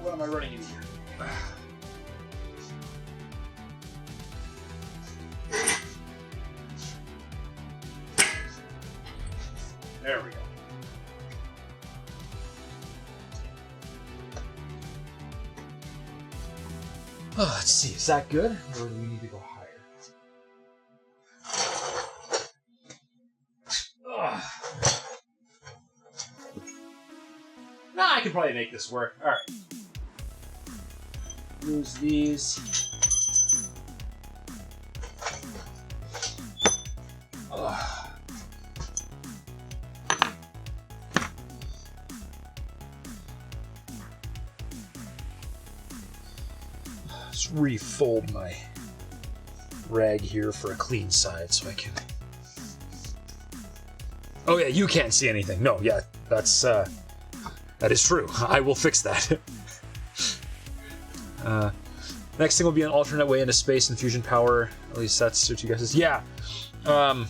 What am I running in here? There we go. Oh, let's see, is that good? Or do we need to go higher? Ugh. Nah, I can probably make this work. Alright. Use these. Ugh. Just refold my rag here for a clean side so I can... Oh yeah, you can't see anything. No, yeah, that's that is true. I will fix that. Next thing will be an alternate way into space and fusion power. At least that's what you guys... Yeah. I've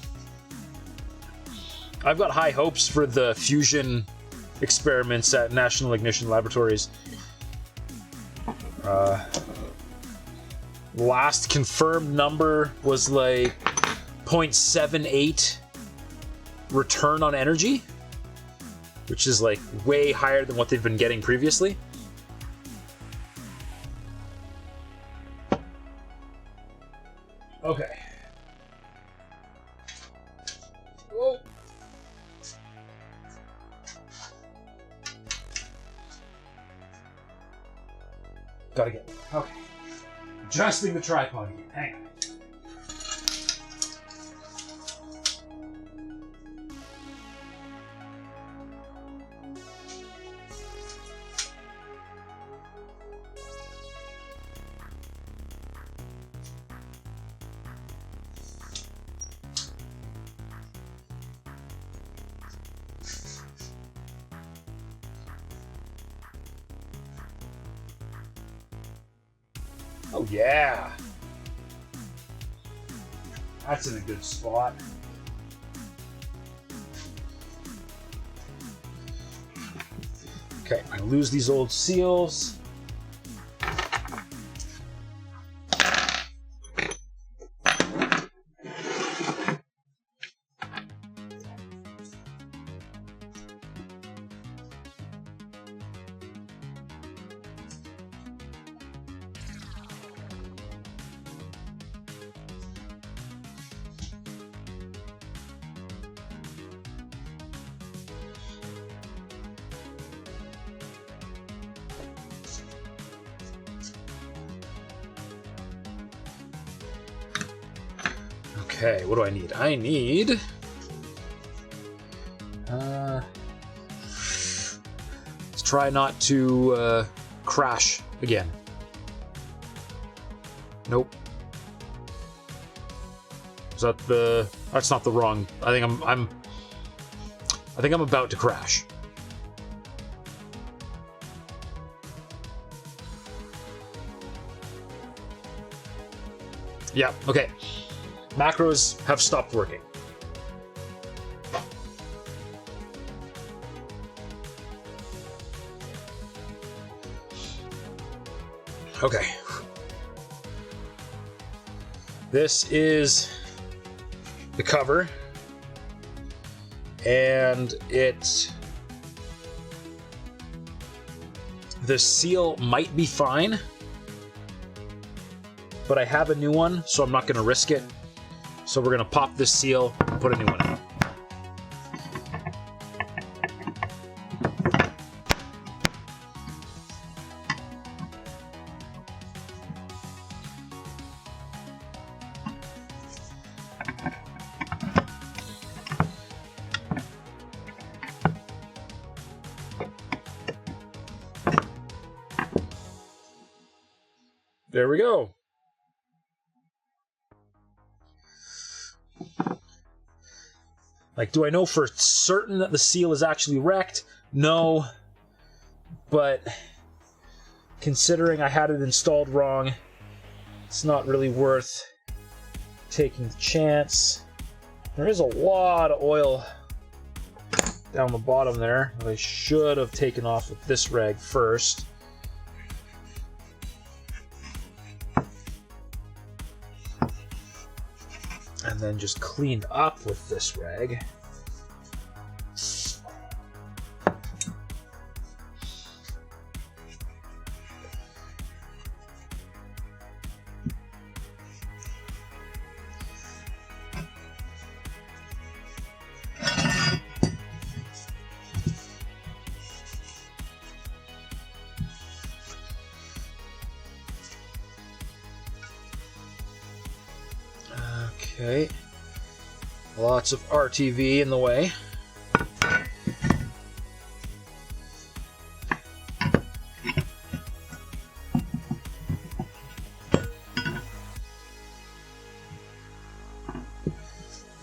got high hopes for the fusion experiments at National Ignition Laboratories. Last confirmed number was like 0.78 return on energy, which is like way higher than what they've been getting previously. Okay. Whoa. Gotta get there. Okay. Adjusting the tripod here. Hang on. Oh yeah! That's in a good spot. Okay, I'm gonna lose these old seals. Okay, what do I need? I need... let's try not to crash again. Nope. Is that the... That's not the wrong... I think I'm about to crash. Yeah, okay. Macros have stopped working. Okay. This is the cover, and the seal might be fine, but I have a new one, so I'm not going to risk it. So we're going to pop this seal and put a new one in. There we go. Like, do I know for certain that the seal is actually wrecked? No. But considering I had it installed wrong, it's not really worth taking the chance. There is a lot of oil down the bottom there that I should have taken off with this rag first. And then just cleaned up with this rag. Okay, lots of RTV in the way.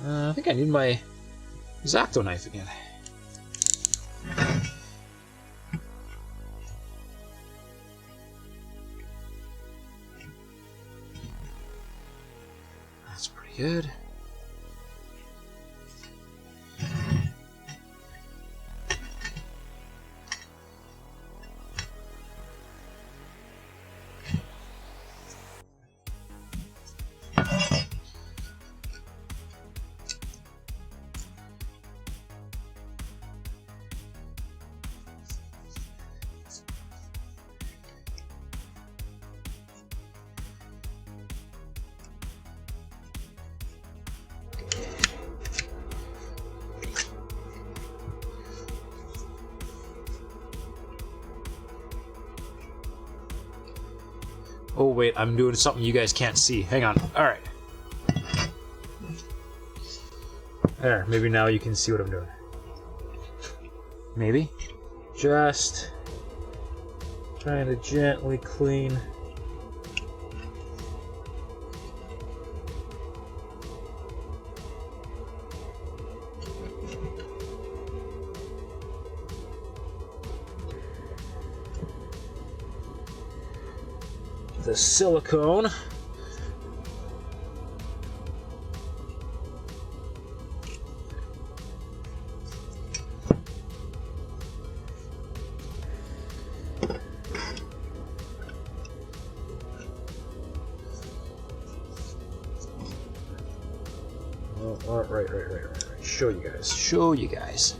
I think I need my X-Acto knife again. That's pretty good. Oh wait, I'm doing something you guys can't see. Hang on. Alright. There, maybe now you can see what I'm doing. Maybe. Just trying to gently clean the silicone. Oh, right. Show you guys.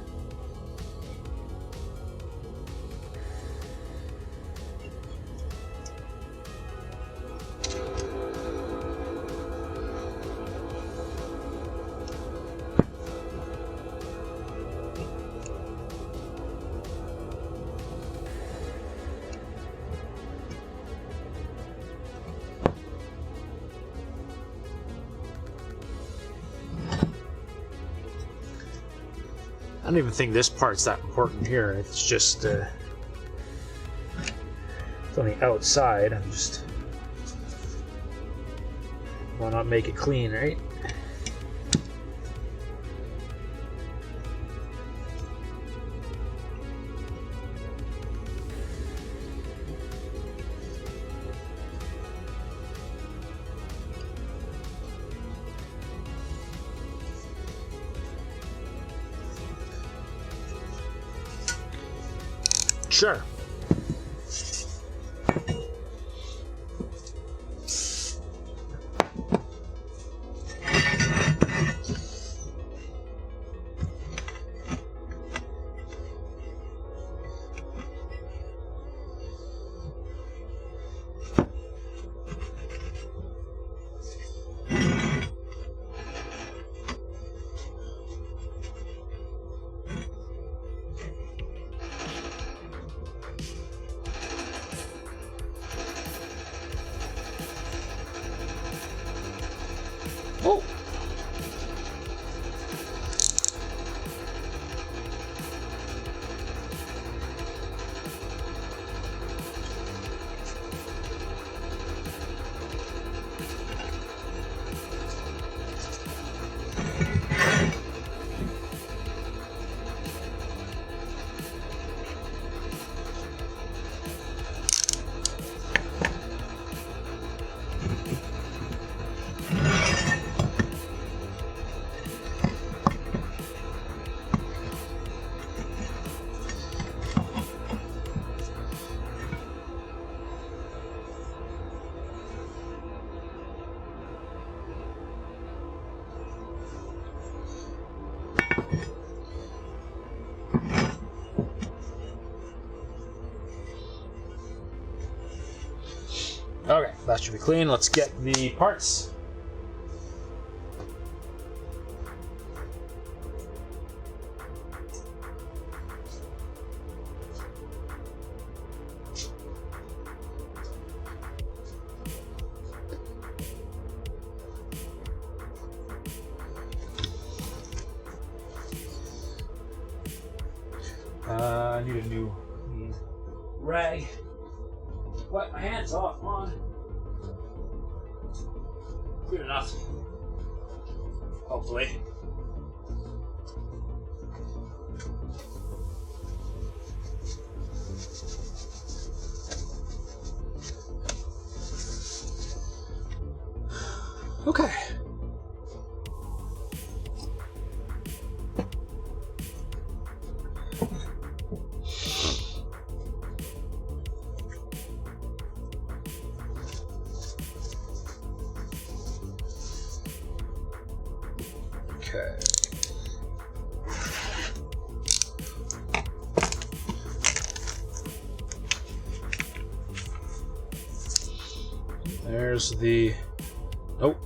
I don't even think this part's that important here. It's just it's on the outside. I'm just why not make it clean, right? Sure. Okay, that should be clean. Let's get the parts. I need a new rag. Wipe my hands off, come on. Good enough. Hopefully. Okay. Okay. There's the... Nope.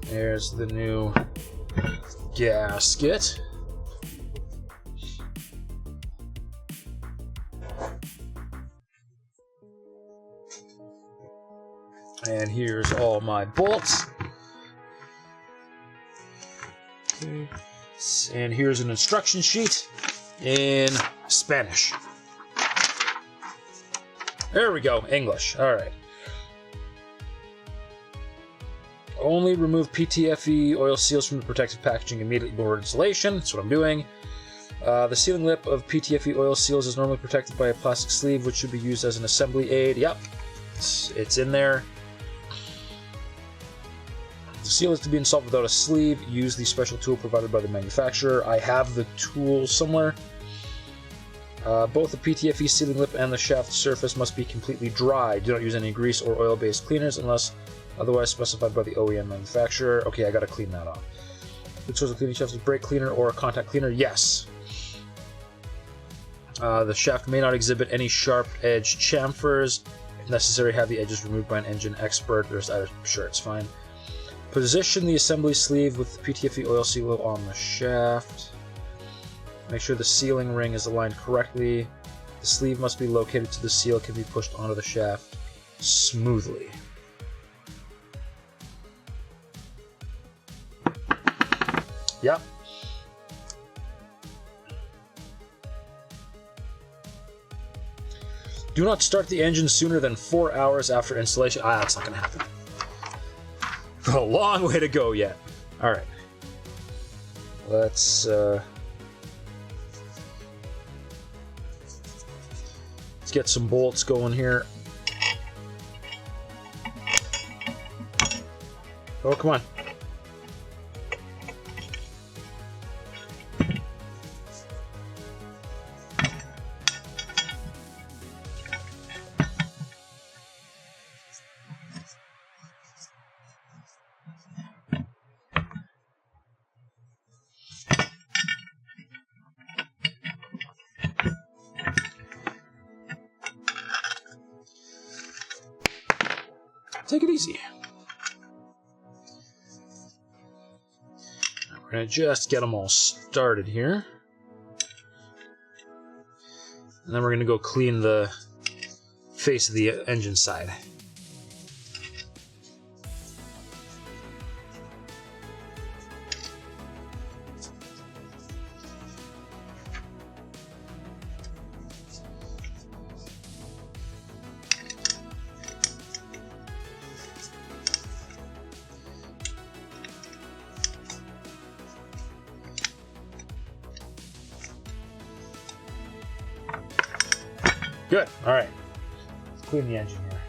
There's the new gasket. And here's all my bolts. Okay. And here's an instruction sheet in Spanish. There we go, English. All right. Only remove PTFE oil seals from the protective packaging immediately before installation. That's what I'm doing. The sealing lip of PTFE oil seals is normally protected by a plastic sleeve, which should be used as an assembly aid. Yep, it's in there. The seal is to be installed without a sleeve. Use the special tool provided by the manufacturer. I have the tool somewhere. Both the PTFE sealing lip and the shaft surface must be completely dry. Do not use any grease or oil-based cleaners unless otherwise specified by the OEM manufacturer. Okay, I gotta clean that off. Good source of cleaning shafts is brake cleaner or a contact cleaner. Yes. The shaft may not exhibit any sharp-edged chamfers. If necessary, have the edges removed by an engine expert. I'm sure it's fine. Position the assembly sleeve with the PTFE oil seal on the shaft. Make sure the sealing ring is aligned correctly. The sleeve must be located so the seal can be pushed onto the shaft smoothly. Yep. Do not start the engine sooner than 4 hours after installation. That's not going to happen. A long way to go yet. All right. Let's get some bolts going here. Oh, come on. Take it easy. We're going to just get them all started here. And then we're going to go clean the face of the engine side. Good. All right. Let's clean the engine here.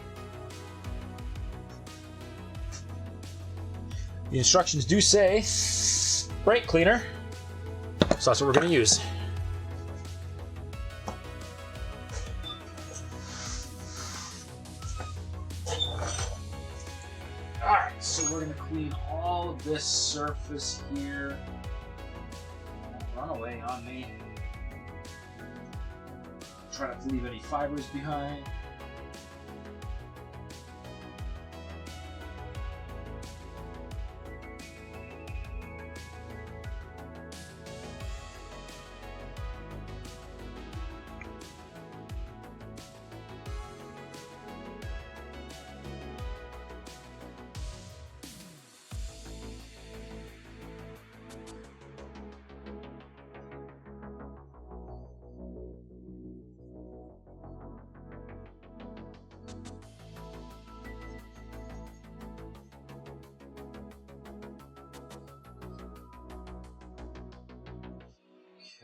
The instructions do say brake cleaner, so that's what we're going to use. All right. so we're going to clean all of this surface here. Run away on me. Try not to leave any fibers behind.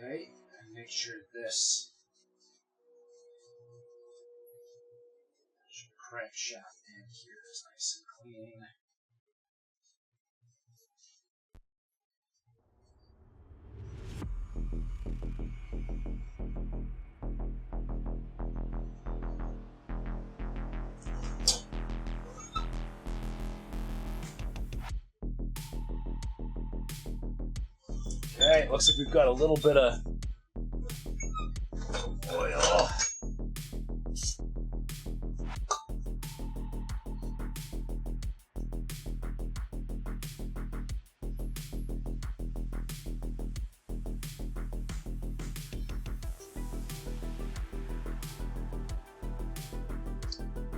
Okay, and make sure this crankshaft in here is nice and clean. Okay, looks like we've got a little bit of oil.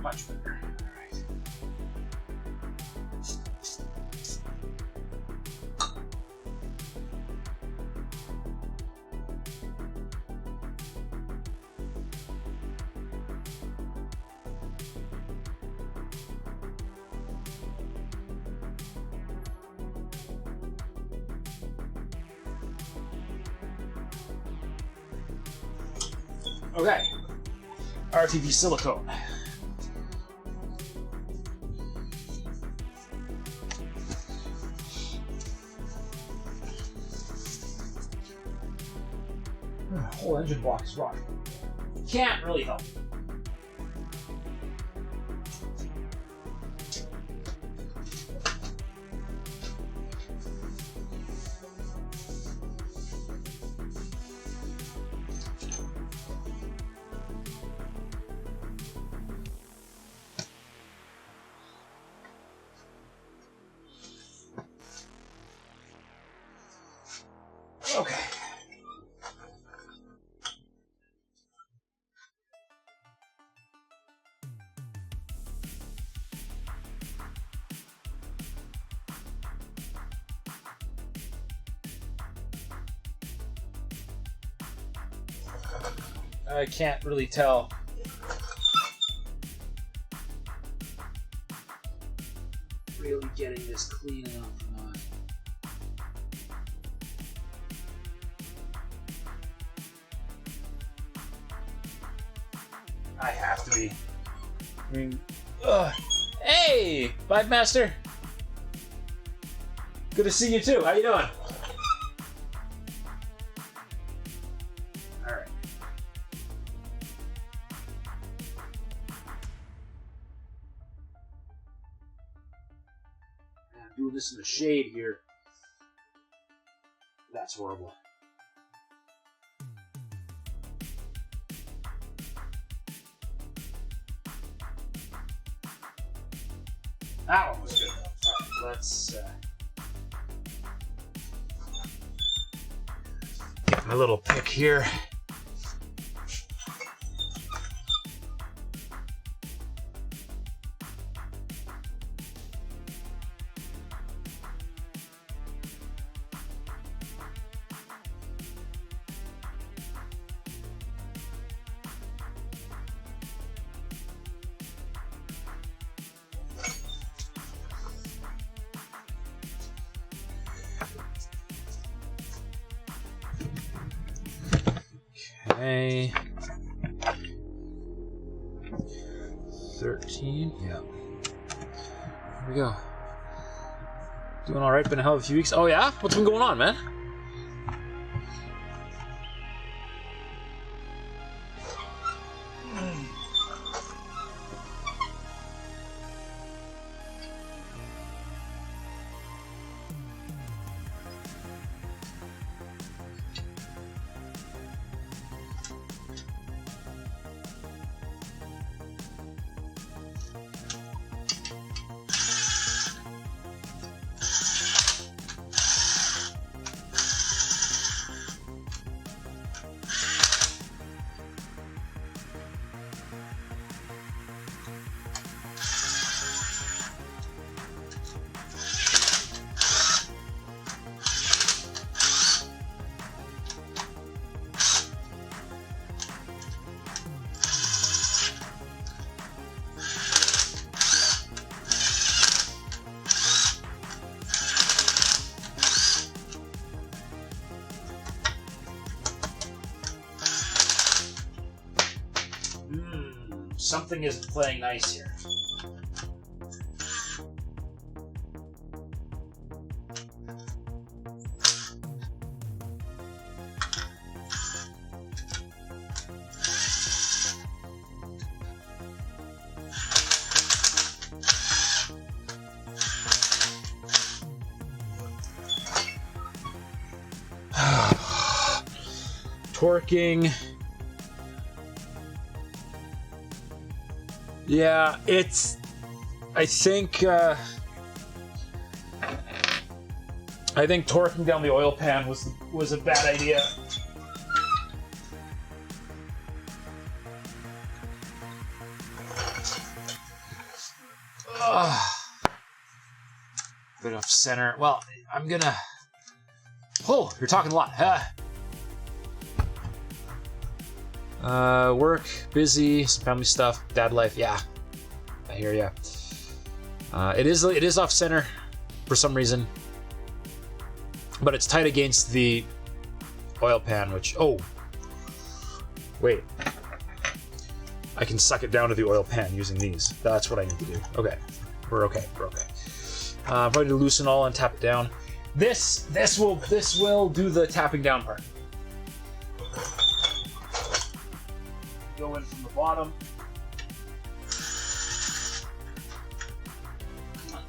Much better. All right. Okay, RTV silicone. Whole engine block is rotten. Can't really help. Okay. I can't really tell. Really getting this clean enough or not. I have to be. I mean, hey, Vibe Master. Good to see you too. How you doing? All right. I'm doing this in the shade here. That's horrible. That one was good. All right, let's get my little pick here. Okay. 13. Yeah. Here we go. Doing all right. Been a hell of a few weeks. Oh yeah? What's been going on, man? Something isn't playing nice here. Torquing. Yeah, it's. I think torquing down the oil pan was a bad idea. Bit off center. Well, I'm gonna. Oh, you're talking a lot. Work, busy, some family stuff, dad life. Yeah, I hear ya. It is off center for some reason, but it's tight against the oil pan. Which wait, I can suck it down to the oil pan using these. That's what I need to do. Okay, we're okay. Probably to loosen all and tap it down. This will do the tapping down part. Go in from the bottom. Come on.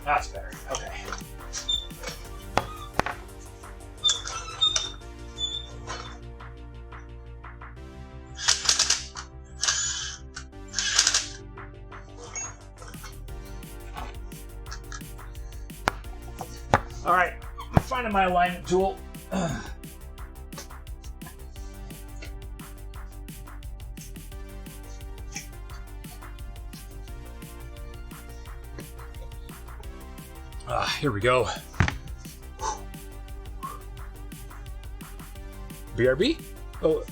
That's better. Okay. All right, I'm finding my alignment tool. Here we go. BRB? Oh,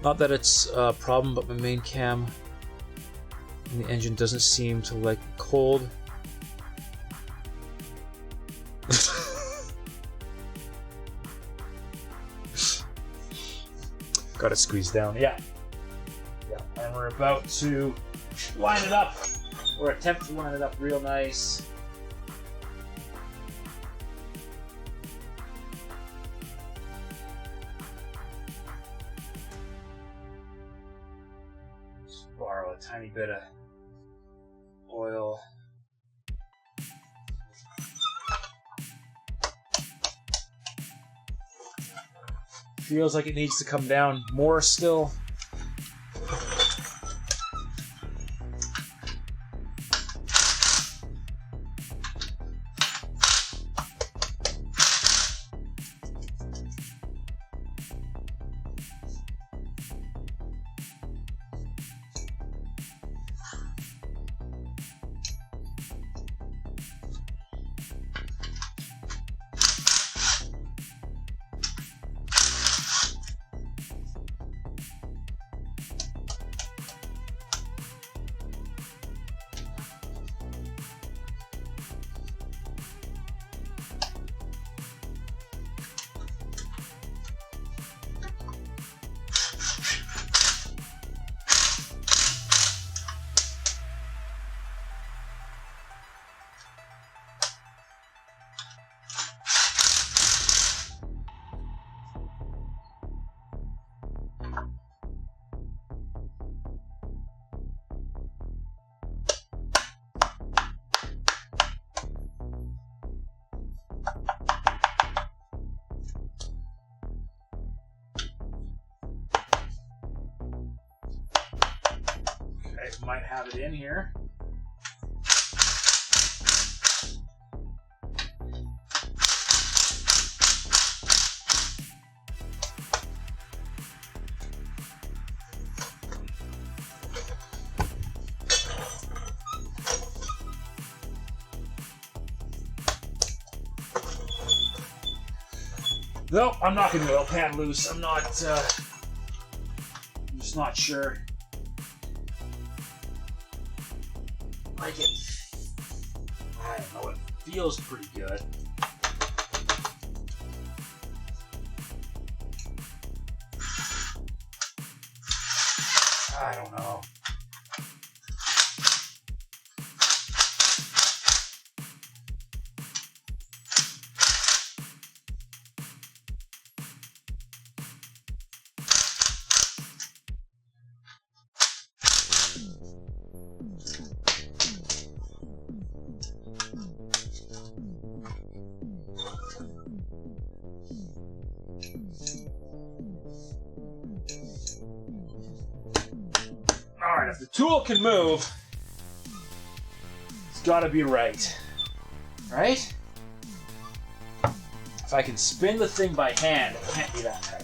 not that it's a problem, but my main cam and the engine doesn't seem to like cold. Got it squeezed down. Yeah, and we're about to line it up, or attempt to line it up real nice. Borrow a tiny bit of oil. Feels like it needs to come down more still. Might have it in here. Nope, I'm not getting the oil pan loose. I'm just not sure. Like it. I don't know, it feels pretty good. I don't know. Alright, if the tool can move, it's gotta be right. Right? If I can spin the thing by hand, it can't be that tight.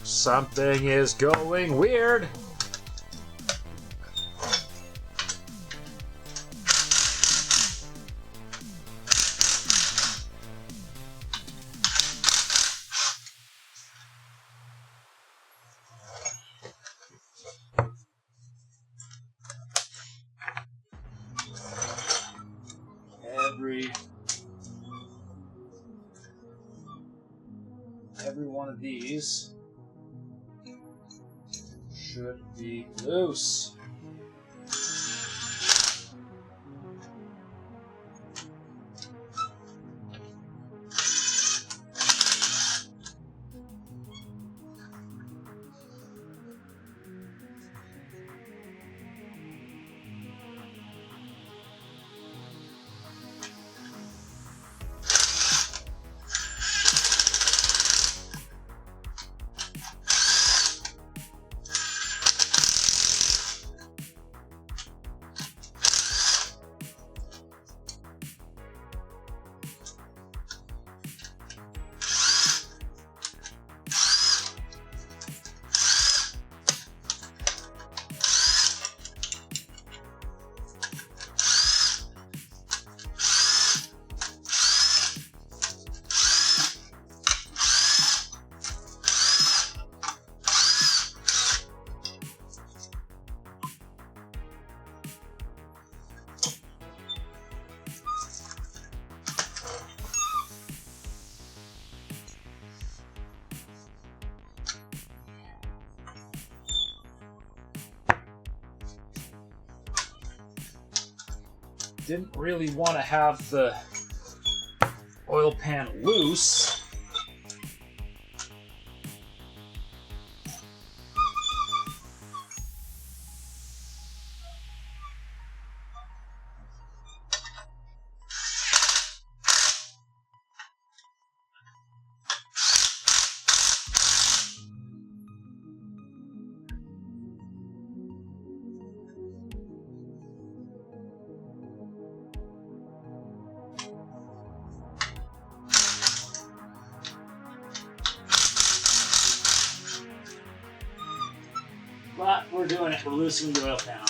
Something is going weird. Every one of these should be loose. Didn't really want to have the oil pan loose. Yeah, we're doing it. We're loosening the oil panel.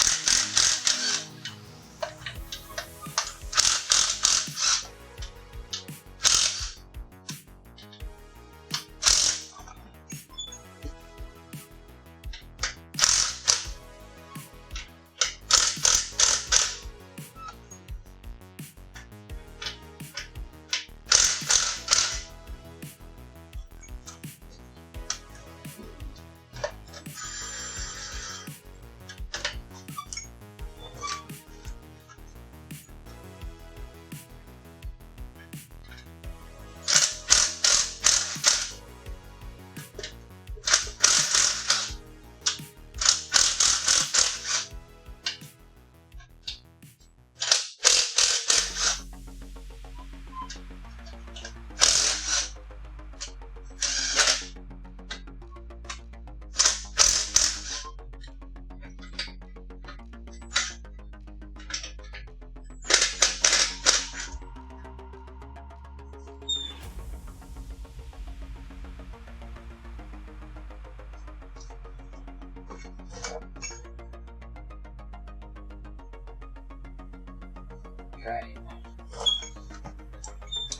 Okay.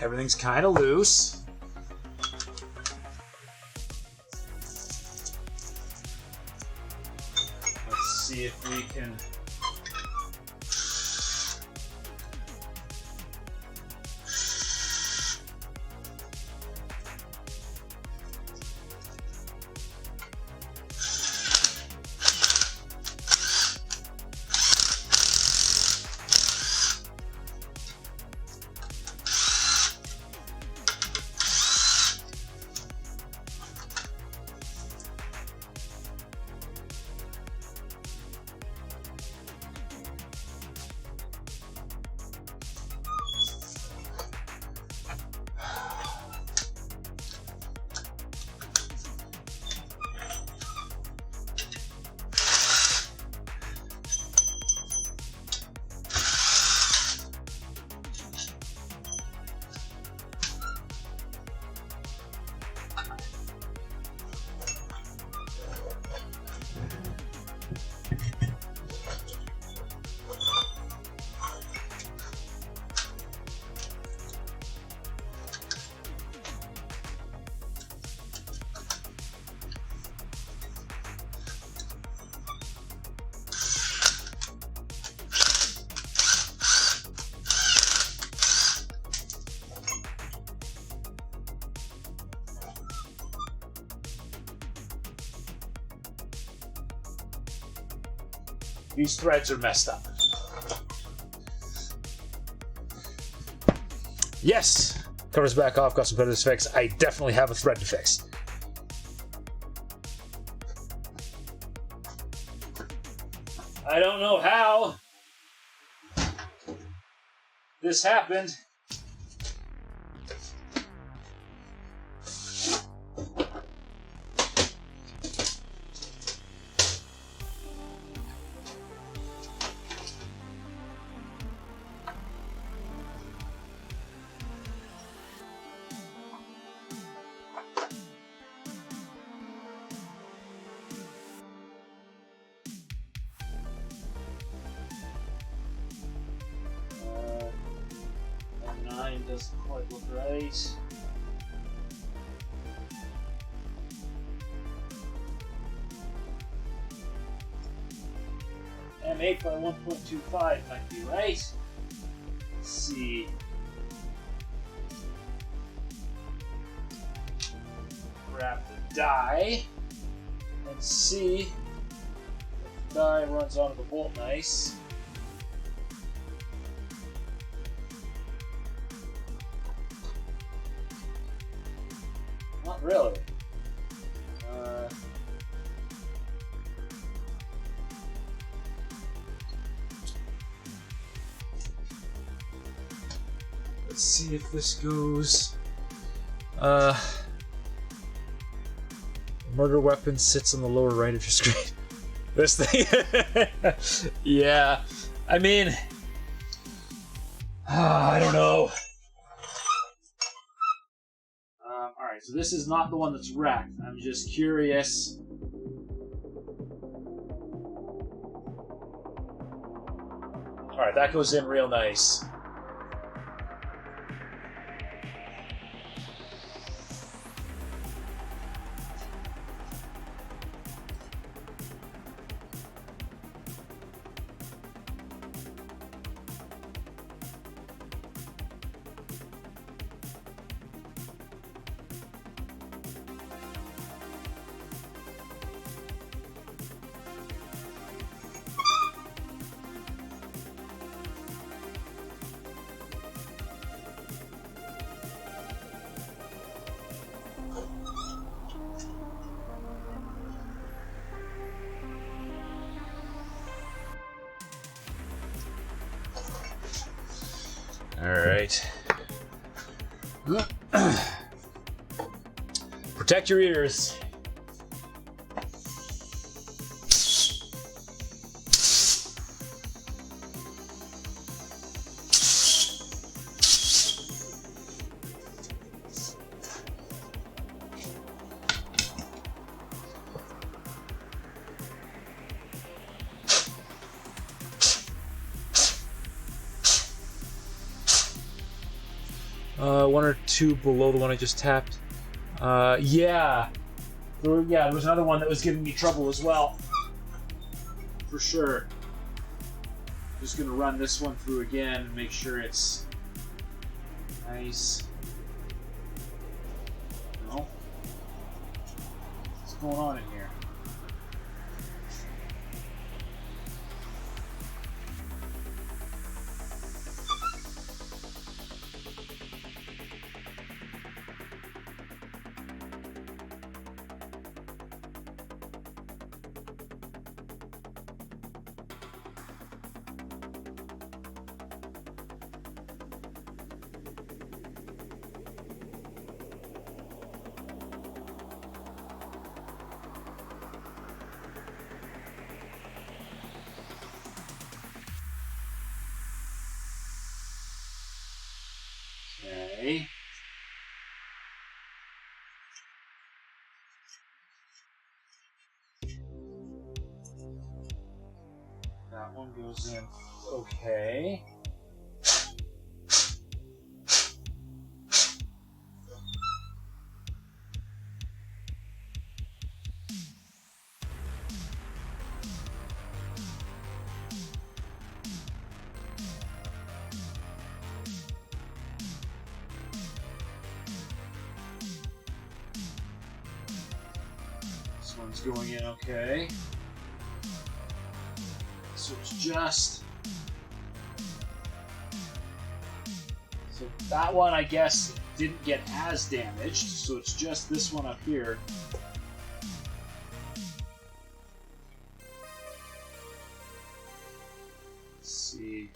Everything's kind of loose. Let's see if we can... These threads are messed up. Yes! Covers back off, got some threads to fix. I definitely have a thread to fix. I don't know how this happened. Doesn't quite look right. M8 by 1.25 might be right. Let's see. Grab the die and see if the die runs onto the bolt nice. Not really. Let's see if this goes. Murder weapon sits on the lower right of your screen. This thing. Yeah. I mean, I don't know. Alright, so this is not the one that's wrecked. I'm just curious Alright, that goes in real nice. Alright. Protect your ears. One or two below the one I just tapped. Yeah. There was another one that was giving me trouble as well. For sure. Just gonna run this one through again and make sure it's nice. No? What's going on in here? Okay. That one goes in. Okay. This one's going in okay. So it's just... So that one, I guess, didn't get as damaged, so it's just this one up here. Let's see.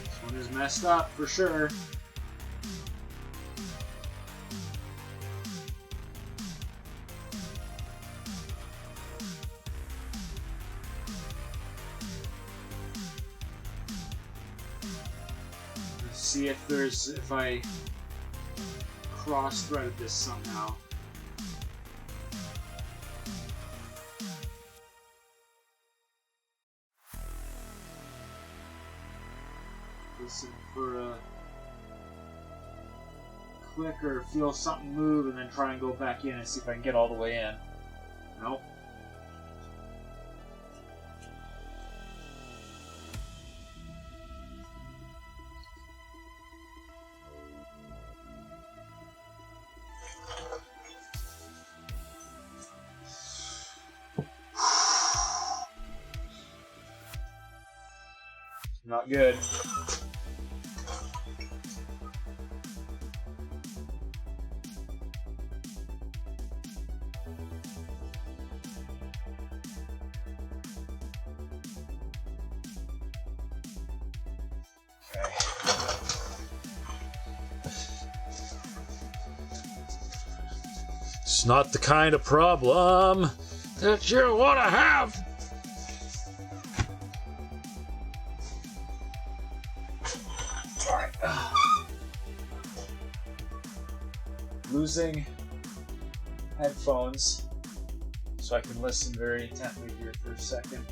This one is messed up for sure. Let's see if I cross-threaded this somehow. Listen for a click or feel something move and then try and go back in and see if I can get all the way in. Nope. not good. It's not the kind of problem that you want to have. All right. Losing headphones so I can listen very intently here for a second.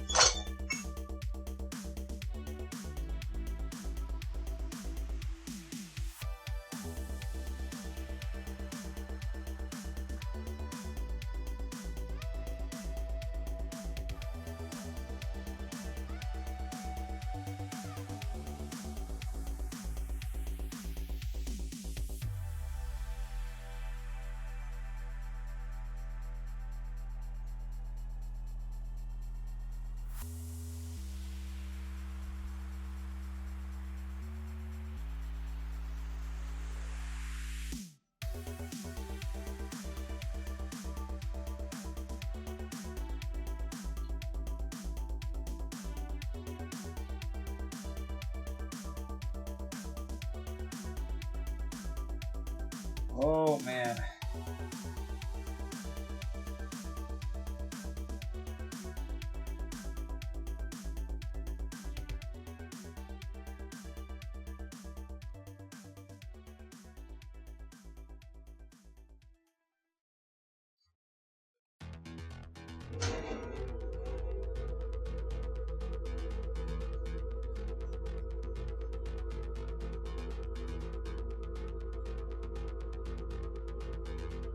Oh man.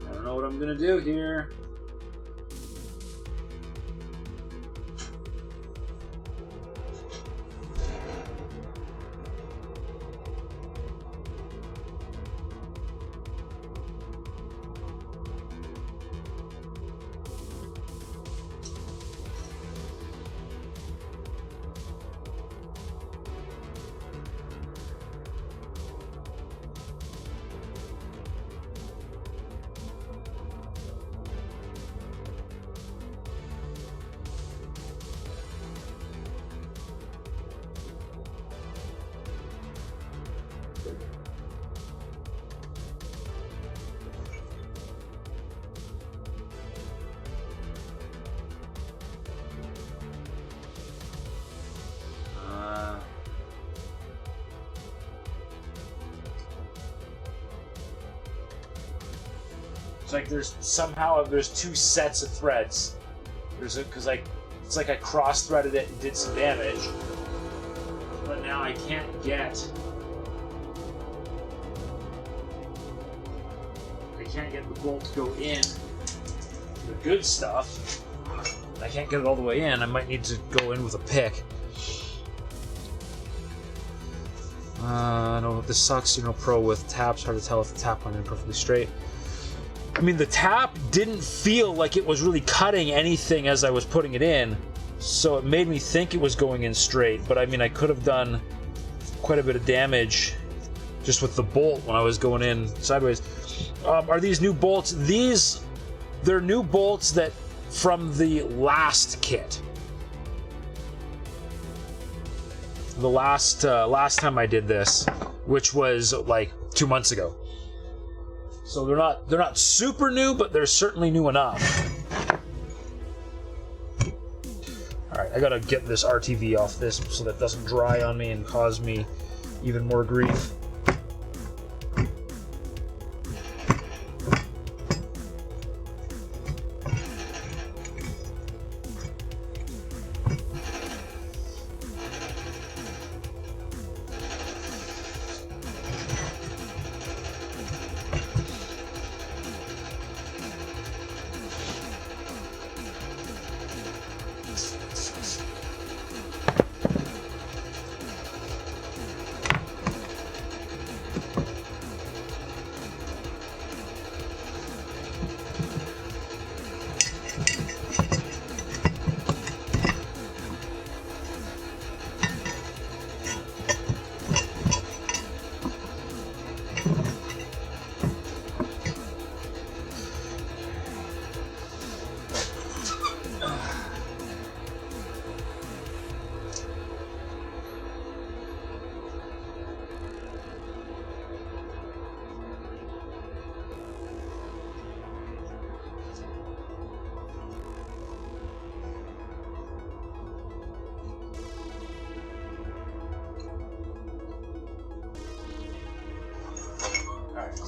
I don't know what I'm gonna do here. It's like there's two sets of threads. Because it's like I cross-threaded it and did some damage, but now I can't get the bolt to go in the good stuff. I can't get it all the way in. I might need to go in with a pick. I know this sucks. Pro with taps, hard to tell if the tap went in perfectly straight. I mean, the tap didn't feel like it was really cutting anything as I was putting it in, so it made me think it was going in straight, but I mean, I could have done quite a bit of damage just with the bolt when I was going in sideways. Are these new bolts? They're new bolts that from the last kit. The last time I did this, which was like 2 months ago. So they're not super new, but they're certainly new enough. All right, I gotta get this RTV off this so that it doesn't dry on me and cause me even more grief.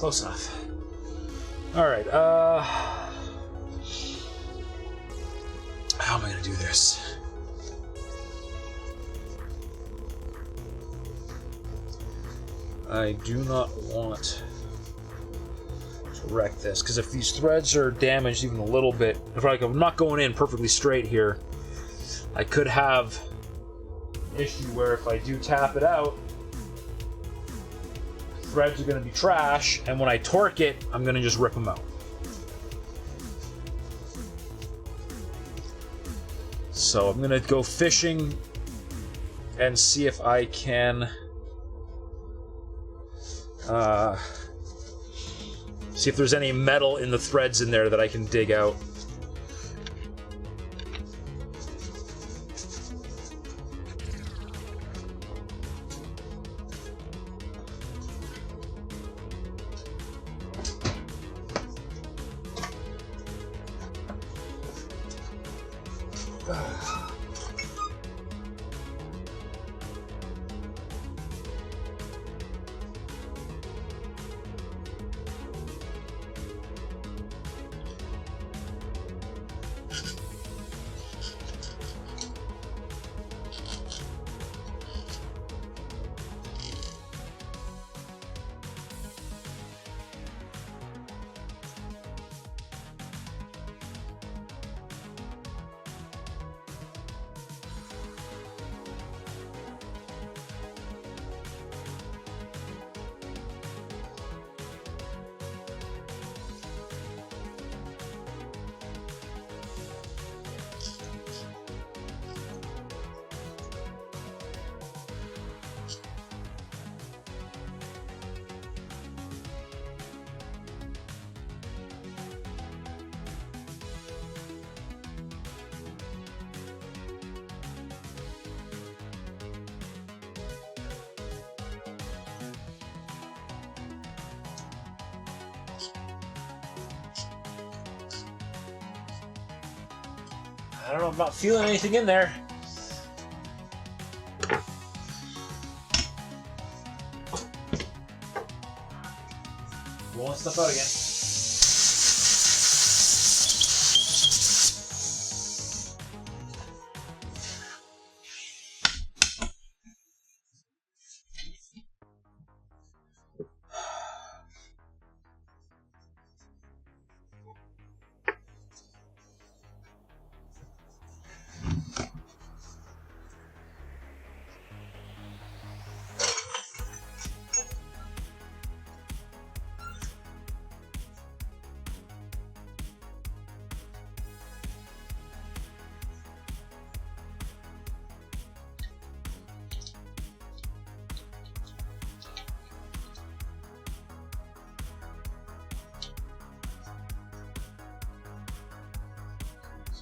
close enough. Alright, how am I gonna do this? I do not want to wreck this, because if these threads are damaged even a little bit, if I'm not going in perfectly straight here, I could have an issue where if I do tap it out, threads are going to be trash, and when I torque it, I'm going to just rip them out. So I'm going to go fishing and see if I can see if there's any metal in the threads in there that I can dig out. I don't know, I'm not feeling anything in there. Rolling stuff out again.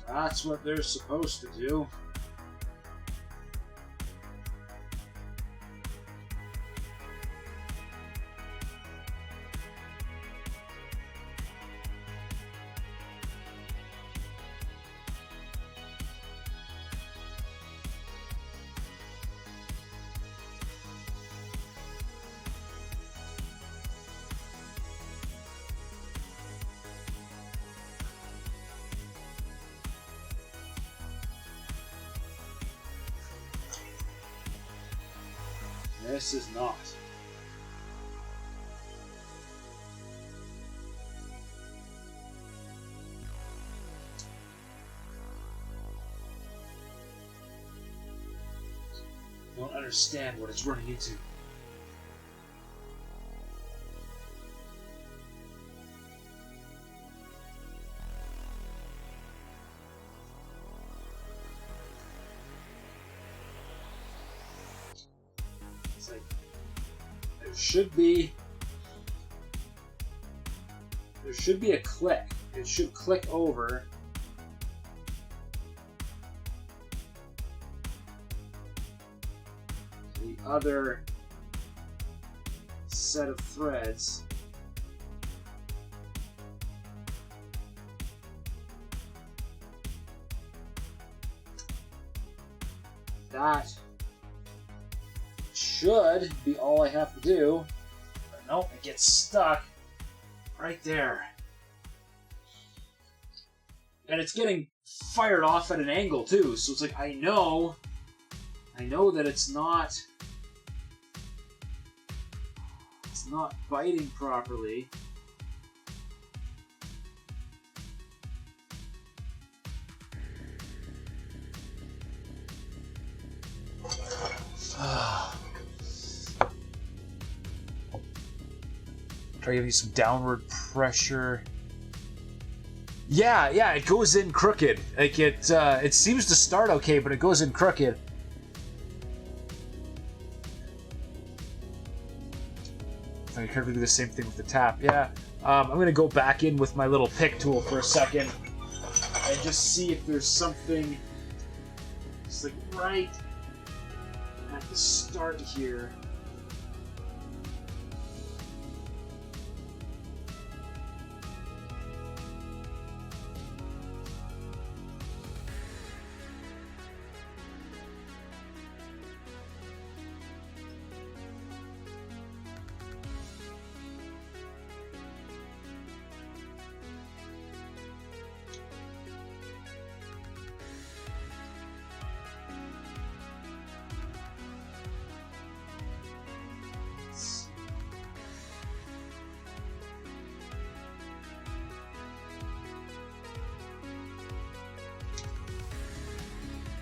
That's what they're supposed to do. This is not. Don't understand what it's running into. There should be a click. It should click over. The other set of threads. That should be all I have to do. But nope, it gets stuck Right there. And it's getting fired off at an angle too, so it's like I know that it's not biting properly. Try giving you some downward pressure. Yeah, it goes in crooked. Like it seems to start okay, but it goes in crooked. I could do the same thing with the tap. Yeah, I'm gonna go back in with my little pick tool for a second and just see if there's something just like right at the start here.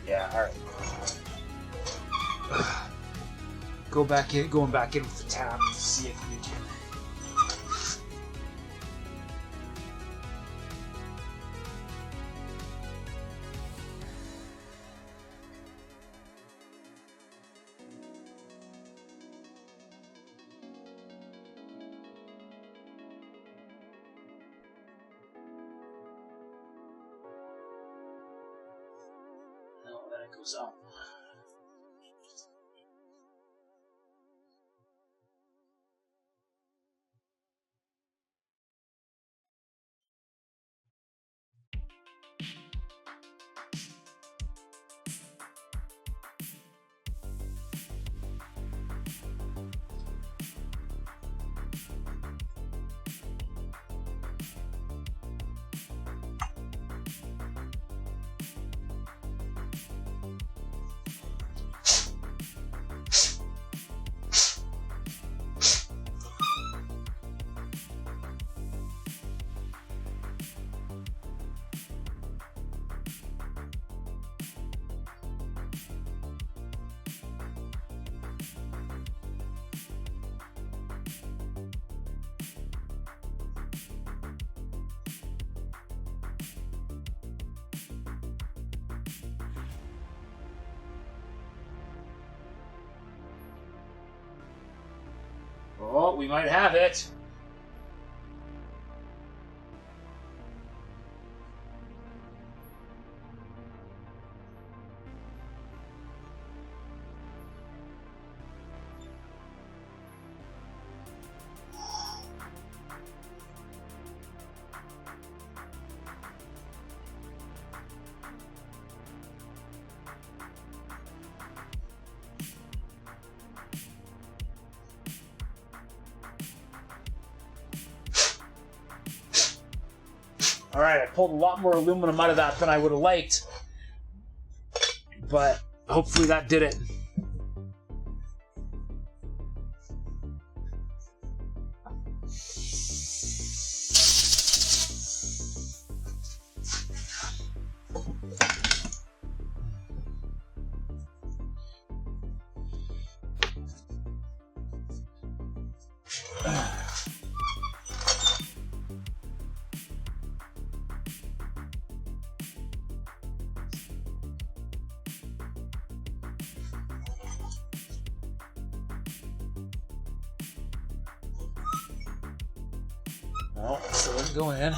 Yeah, all right. Going back in with the tap to see if we can. No, then it goes up. Oh, we might have it. Alright, I pulled a lot more aluminum out of that than I would have liked. But hopefully that did it. No, so let's go in.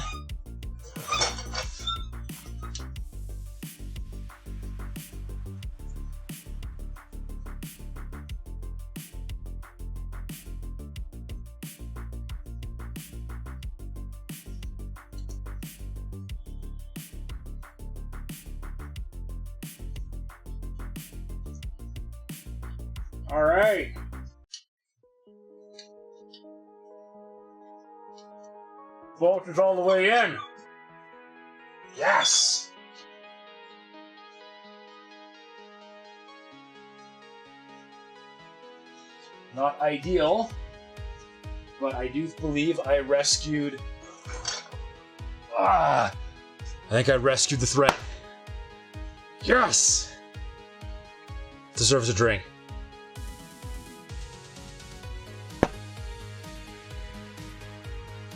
All right. bolt is all the way in. Yes! Not ideal, but I do believe I rescued... I think I rescued the threat. Yes! Deserves a drink.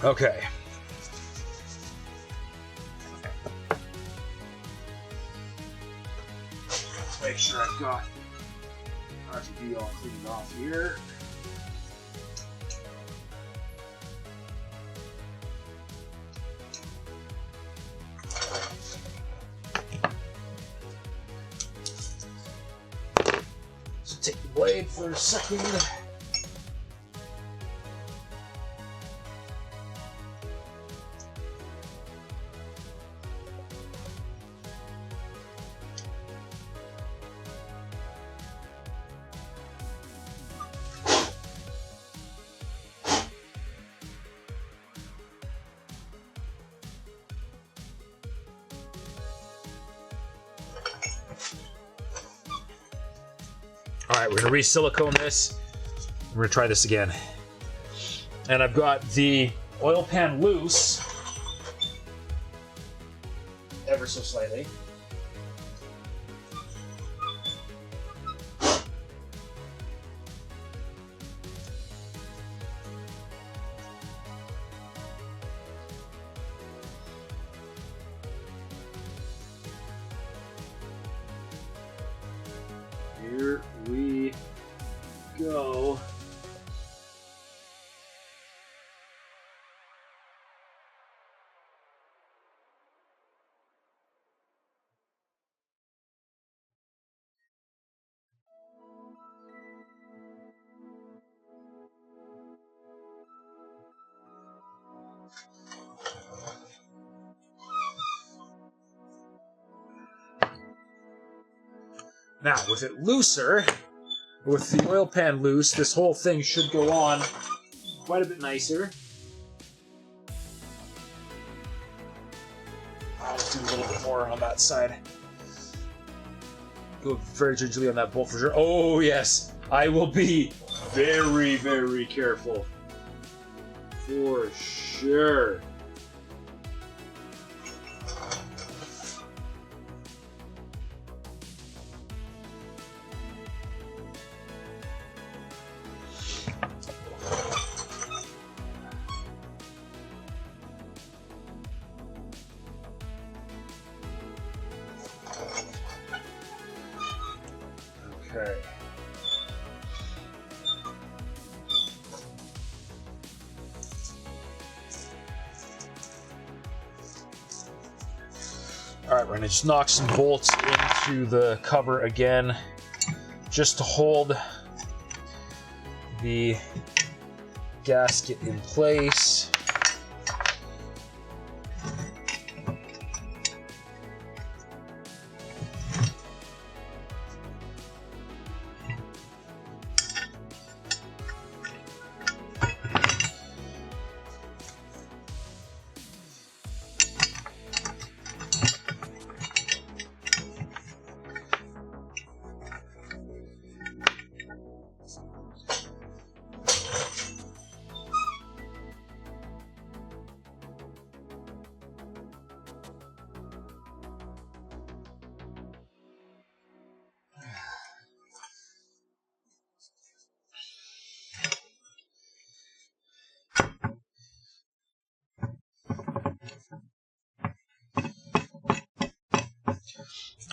Okay. Let's make sure I've got RGB all cleaned off here. So take the blade for a second. Alright, we're going to re-silicone this. We're going to try this again. And I've got the oil pan loose. Ever so slightly. Here we go. Now, with it looser, with the oil pan loose, this whole thing should go on quite a bit nicer. I'll just do a little bit more on that side. Go very gingerly on that bolt for sure. Oh, yes. I will be very, very careful. For sure. Okay. All right, we're gonna just knock some bolts into the cover again, just to hold the gasket in place.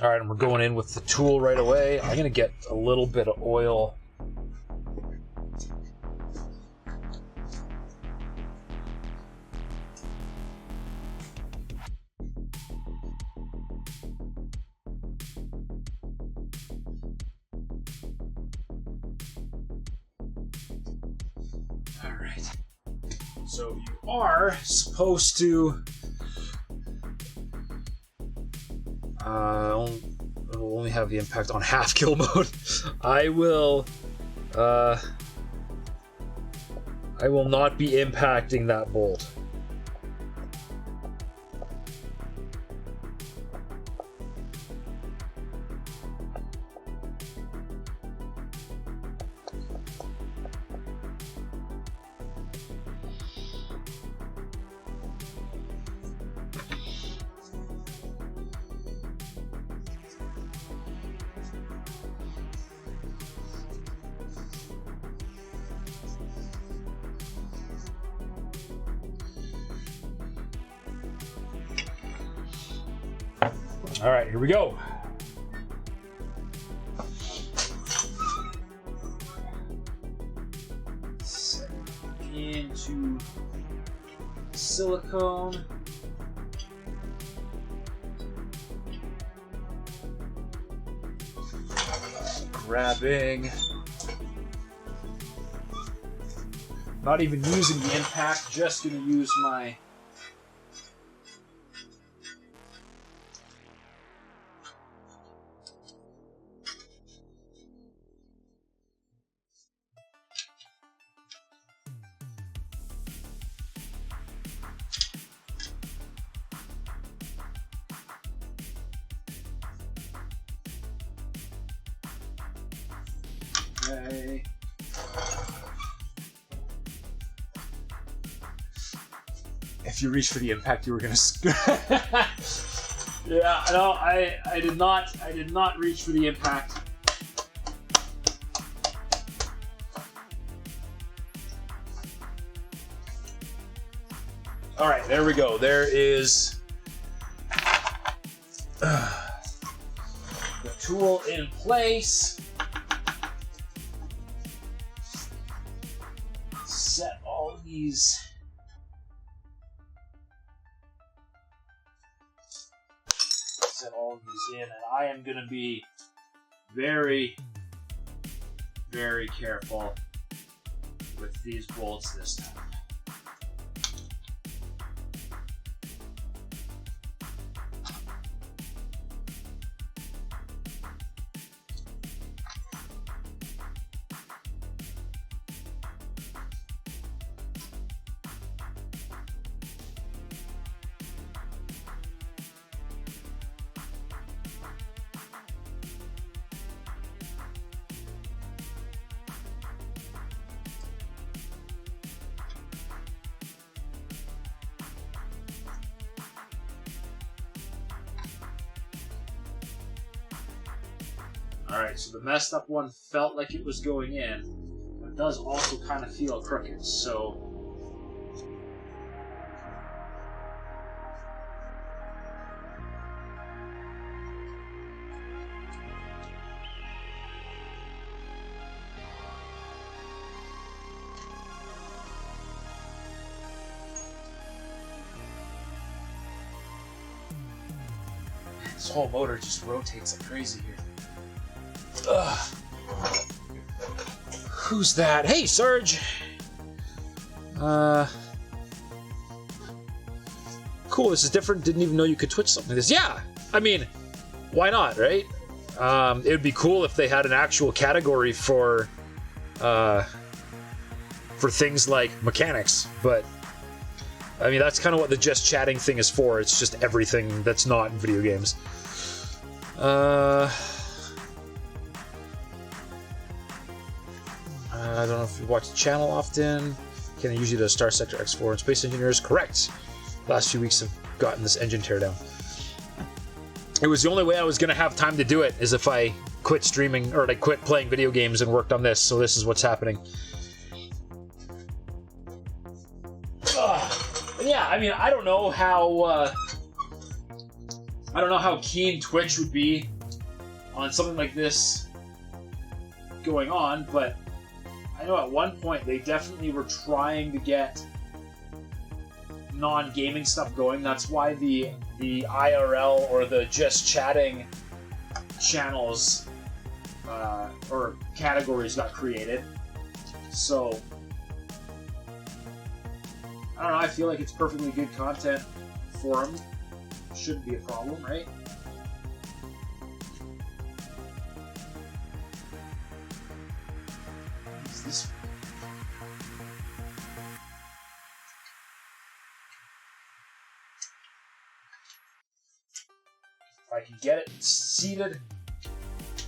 All right, and we're going in with the tool right away. I'm gonna get a little bit of oil. All right. So you are supposed to it'll only have the impact on half kill mode. I will not be impacting that bolt. All right, here we go. Set into silicone. Grabbing. Not even using the impact, just going to use my okay. If you reach for the impact, you were gonna. Yeah, no, I did not reach for the impact. All right, there we go. There is the tool in place. Set all these. Set all these in, and I am going to be very, very careful with these bolts this time. Alright, so the messed up one felt like it was going in, but it does also kind of feel crooked, so... This whole motor just rotates like crazy here. Ugh. Who's that? Hey, Serge! Cool, this is different. Didn't even know you could Twitch something like this. Yeah! I mean, why not, right? It would be cool if they had an actual category for things like mechanics, but I mean, that's kind of what the just chatting thing is for. It's just everything that's not in video games. I don't know if you watch the channel often. Can I usually do Star Sector X4 and Space Engineers? Correct. Last few weeks have gotten this engine teardown. It was the only way I was going to have time to do it, is if I quit streaming, or like quit playing video games and worked on this, so this is what's happening. Yeah, I mean, I don't know how keen Twitch would be on something like this going on, but I know at one point they definitely were trying to get non-gaming stuff going. That's why the IRL or the just chatting channels or categories got created. So I don't know, I feel like it's perfectly good content for them. Shouldn't be a problem, right? Is this... If I can get it seated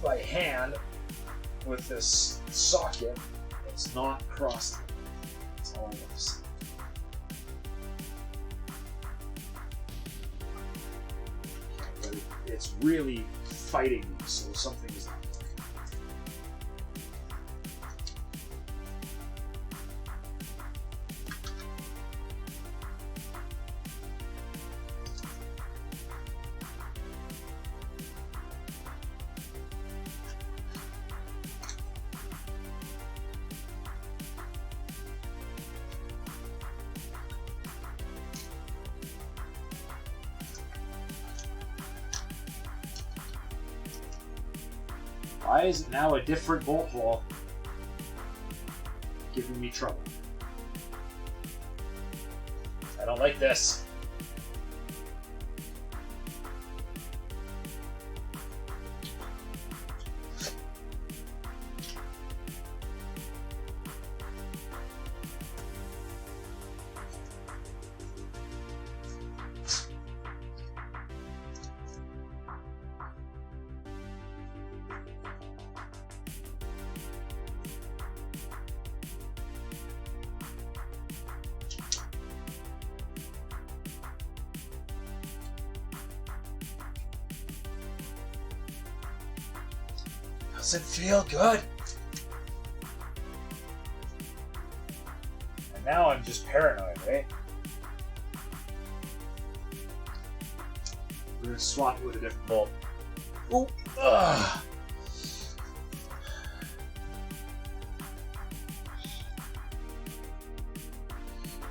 by hand with this socket, it's not crossed. It's almost. But it's really fighting me, so something is not working. Why is it now a different bolt hole giving me trouble? I don't like this. Doesn't feel good. And now I'm just paranoid, right? We're gonna swap it with a different bolt. Ooh, ugh.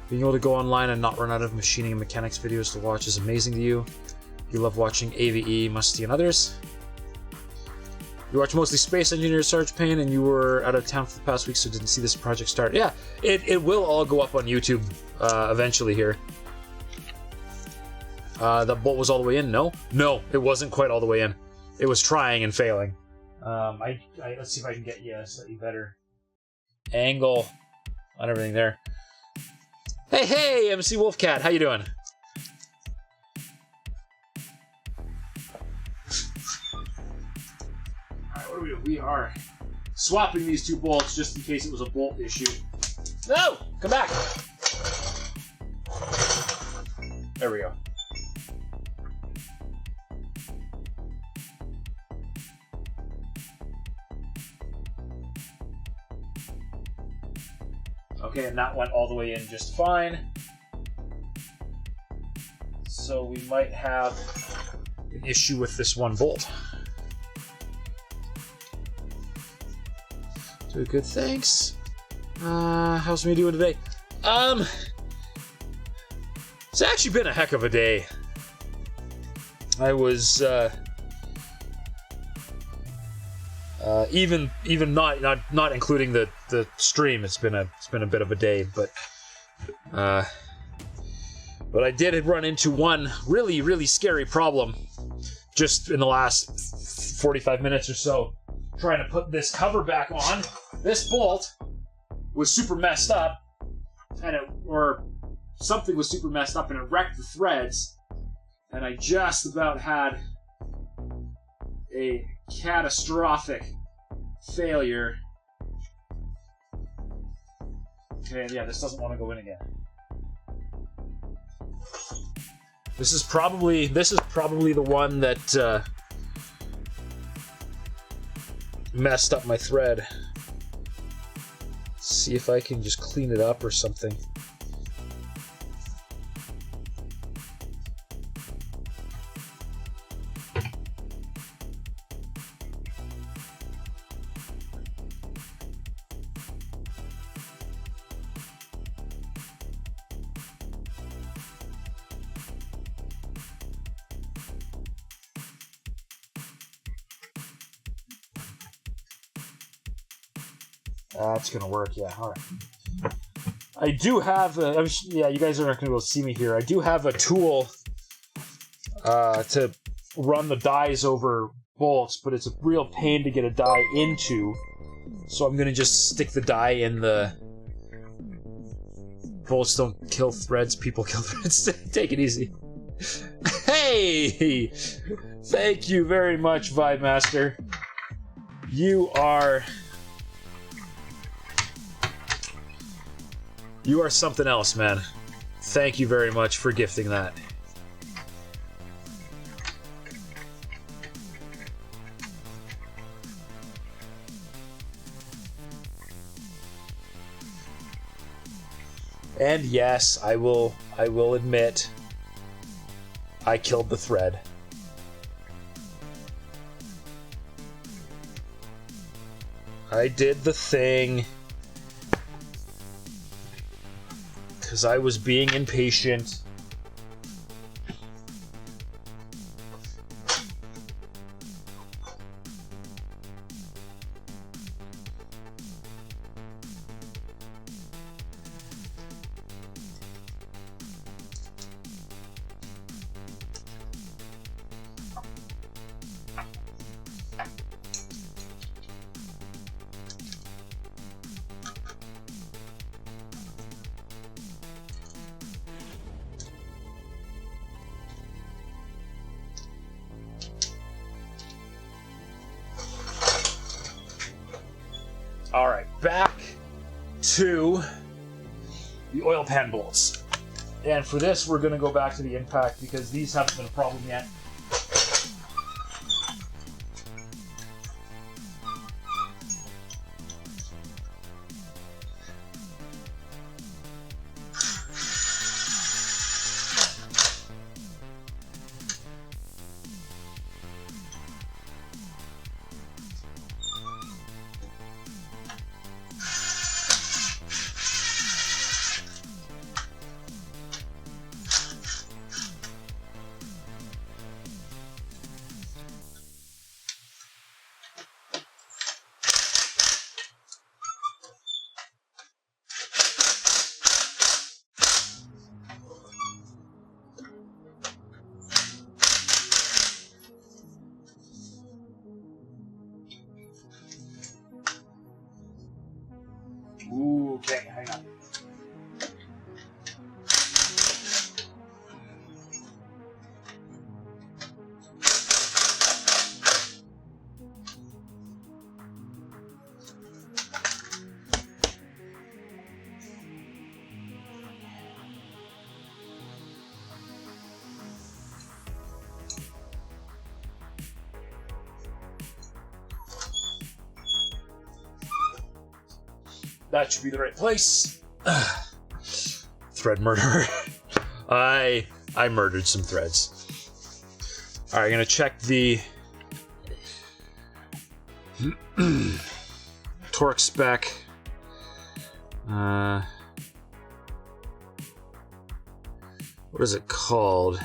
Being able to go online and not run out of machining and mechanics videos to watch is amazing to you. You love watching AVE, Musty, and others. You watch mostly Space Engineer, Sarge Payne, and you were out of town for the past week, so didn't see this project start. Yeah, it will all go up on YouTube eventually here. That bolt was all the way in, no? No, it wasn't quite all the way in. It was trying and failing. Let's see if I can get you a slightly better angle on everything there. Hey, MC Wolfcat, how you doing? We are swapping these two bolts just in case it was a bolt issue. No! Come back! There we go. Okay, and that went all the way in just fine. So we might have an issue with this one bolt. Doing good, thanks. How's me doing today? It's actually been a heck of a day. I was even not including the stream. It's been a bit of a day, but I did run into one really scary problem just in the last 45 minutes or so. Trying to put this cover back on. This bolt was super messed up, or something was super messed up, and it wrecked the threads. And I just about had a catastrophic failure. Okay, yeah, this doesn't want to go in again. This is probably the one that messed up my thread. See if I can just clean it up or something. That's gonna work, yeah. All right. I do have, yeah, you guys aren't gonna be able to see me here. I do have a tool to run the dies over bolts, but it's a real pain to get a die into. So I'm gonna just stick the die in the... Bolts don't kill threads, people kill threads. Take it easy. Hey! Thank you very much, Vibe Master. You are something else, man. Thank you very much for gifting that. And yes, I will admit I killed the thread. I did the thing. Because I was being impatient. back to the oil pan bolts. And for this, we're going to go back to the impact because these haven't been a problem yet. Okay, hang on. That should be the right place. Thread murderer. I murdered some threads. All right, I'm gonna check the torque spec. What is it called?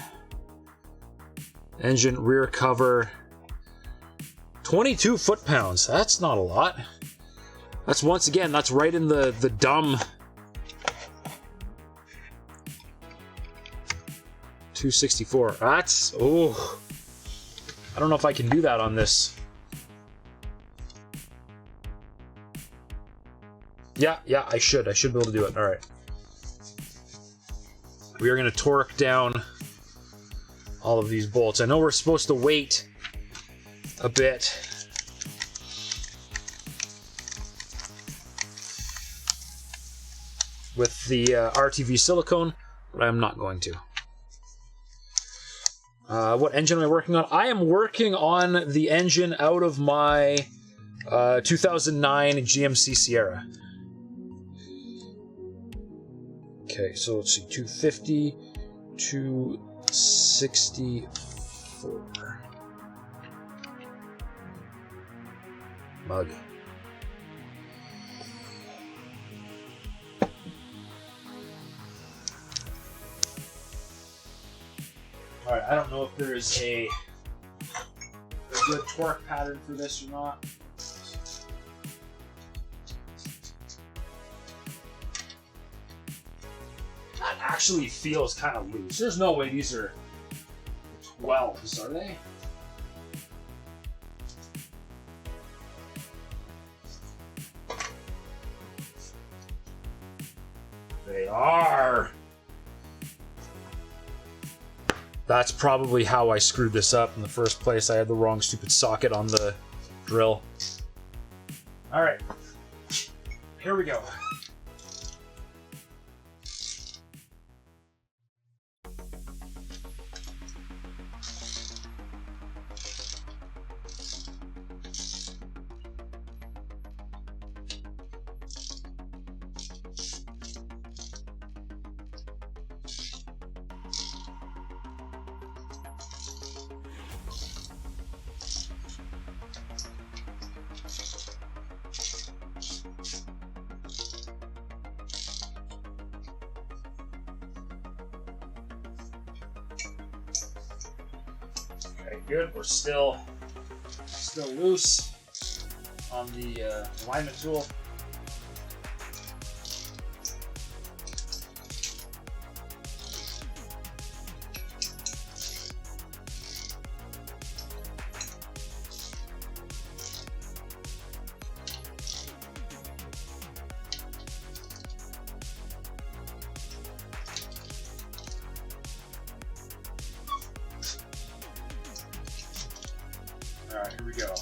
Engine rear cover. 22 foot-pounds. That's not a lot. That's once again, that's right in the dumb 264. That's, oh, I don't know if I can do that on this. Yeah, I should be able to do it. All right. We are going to torque down all of these bolts. I know we're supposed to wait a bit. With the RTV silicone, but I'm not going to. What engine am I working on? I am working on the engine out of my 2009 GMC Sierra. Okay, so let's see, 250, 264. Mug. Alright, I don't know if there is a good torque pattern for this or not. That actually feels kind of loose. There's no way these are 12s, are they? They are! That's probably how I screwed this up in the first place. I had the wrong stupid socket on the drill. Alright. Here we go. Okay, good. We're still loose on the alignment tool. All right, here we go.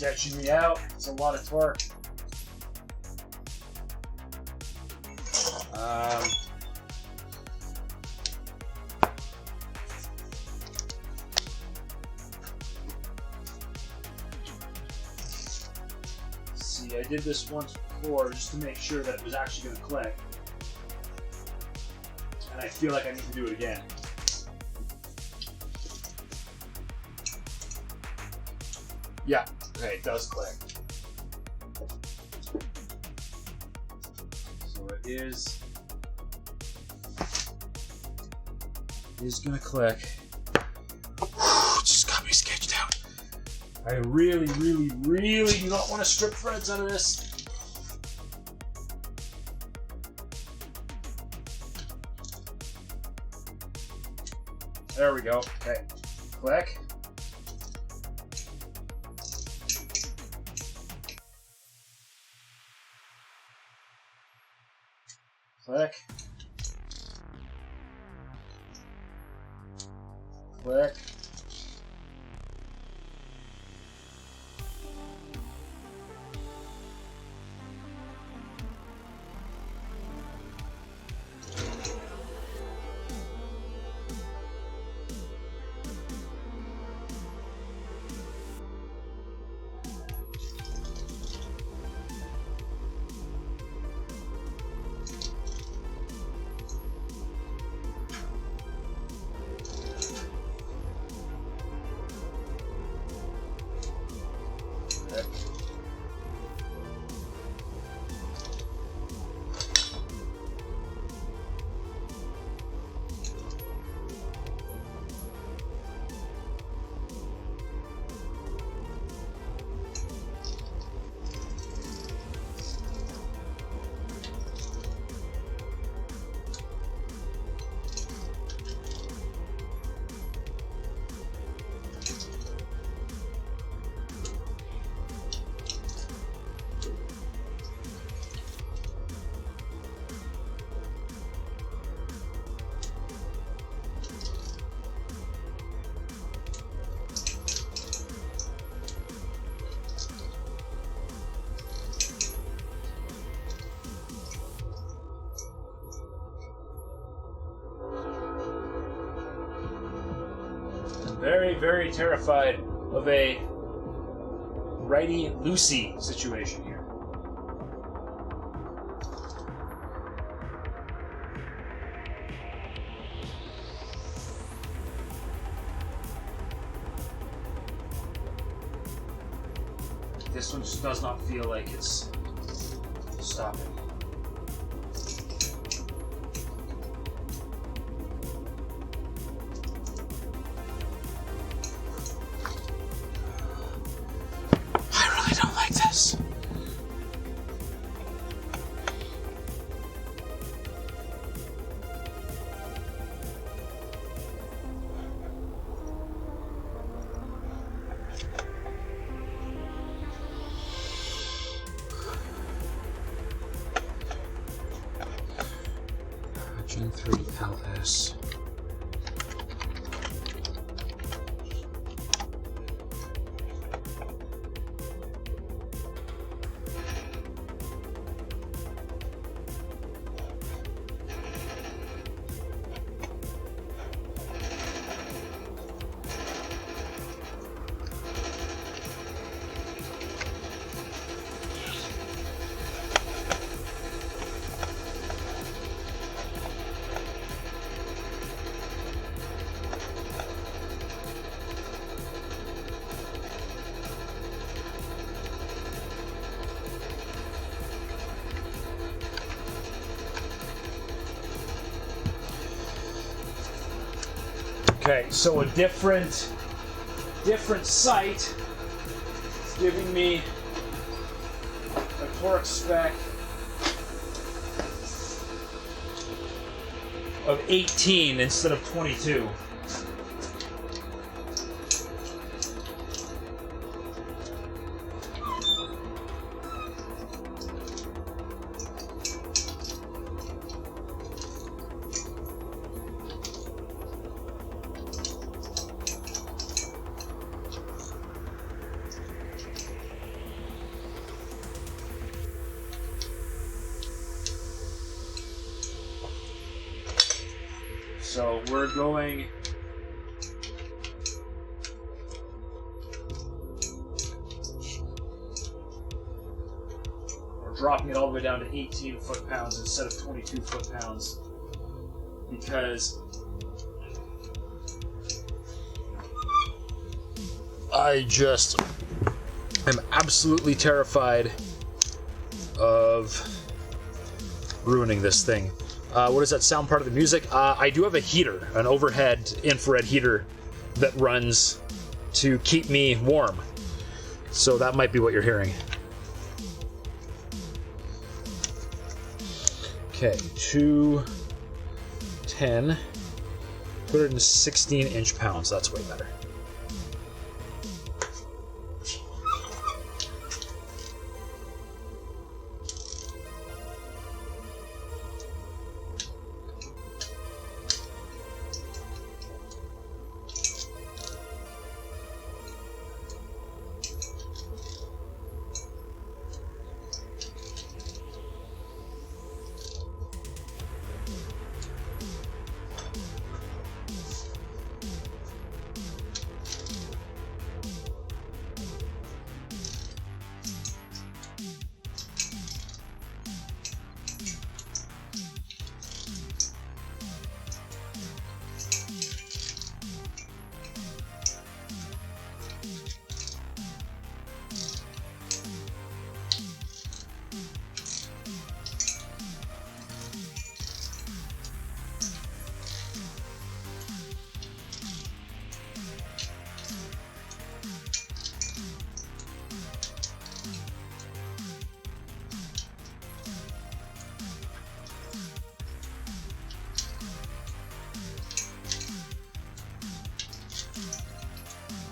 sketching me out. It's a lot of torque. See, I did this once before just to make sure that it was actually going to click. And I feel like I need to do it again. Yeah, okay, it does click. So it is gonna click. Just got me sketched out. I really, really, really do not want to strip threads out of this. There we go. Okay, click. Click. Click. Very, very terrified of a righty-loosey situation here. This one just does not feel like it's stopping. Gen 3 LS. Okay, so a different site is giving me a torque spec of 18 instead of 22. So we're going... We're dropping it all the way down to 18 foot-pounds instead of 22 foot-pounds. Because I just am absolutely terrified of ruining this thing. What does that sound part of the music? I do have a heater, an overhead infrared heater that runs to keep me warm. So that might be what you're hearing. Okay, 210, 216 inch-pounds. That's way better.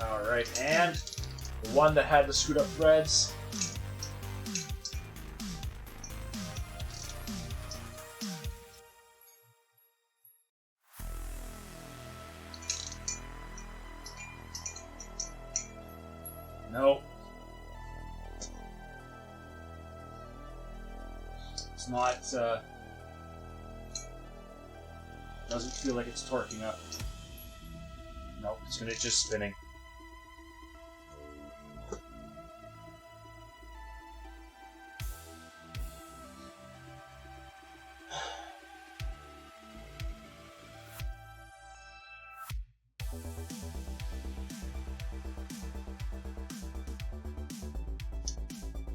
Alright, and the one that had the screwed up threads. Nope. It's not, doesn't feel like it's torquing up. Nope, it's just spinning.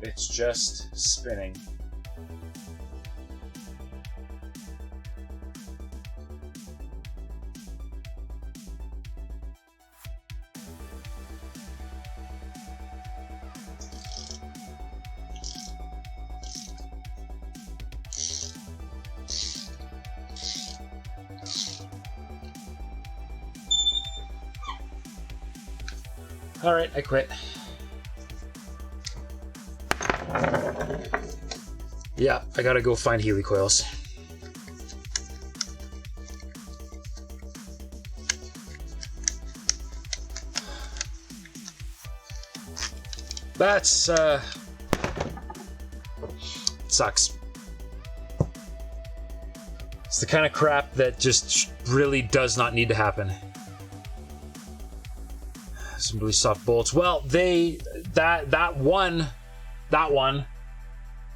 It's just spinning. All right, I quit. Yeah, I gotta go find Healy coils. That's, sucks. It's the kind of crap that just really does not need to happen. Some really soft bolts. Well,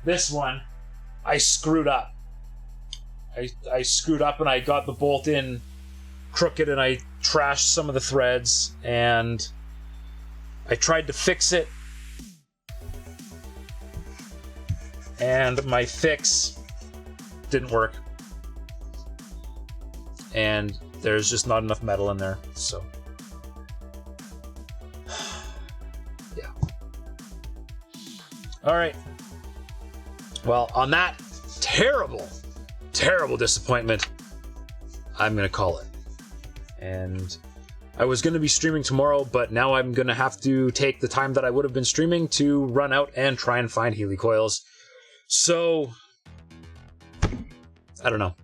this one, I screwed up. I screwed up and I got the bolt in crooked and I trashed some of the threads and I tried to fix it and my fix didn't work. And there's just not enough metal in there, so yeah. All right. Well, on that terrible disappointment, I'm going to call it. And I was going to be streaming tomorrow, but now I'm going to have to take the time that I would have been streaming to run out and try and find Healy coils. So, I don't know.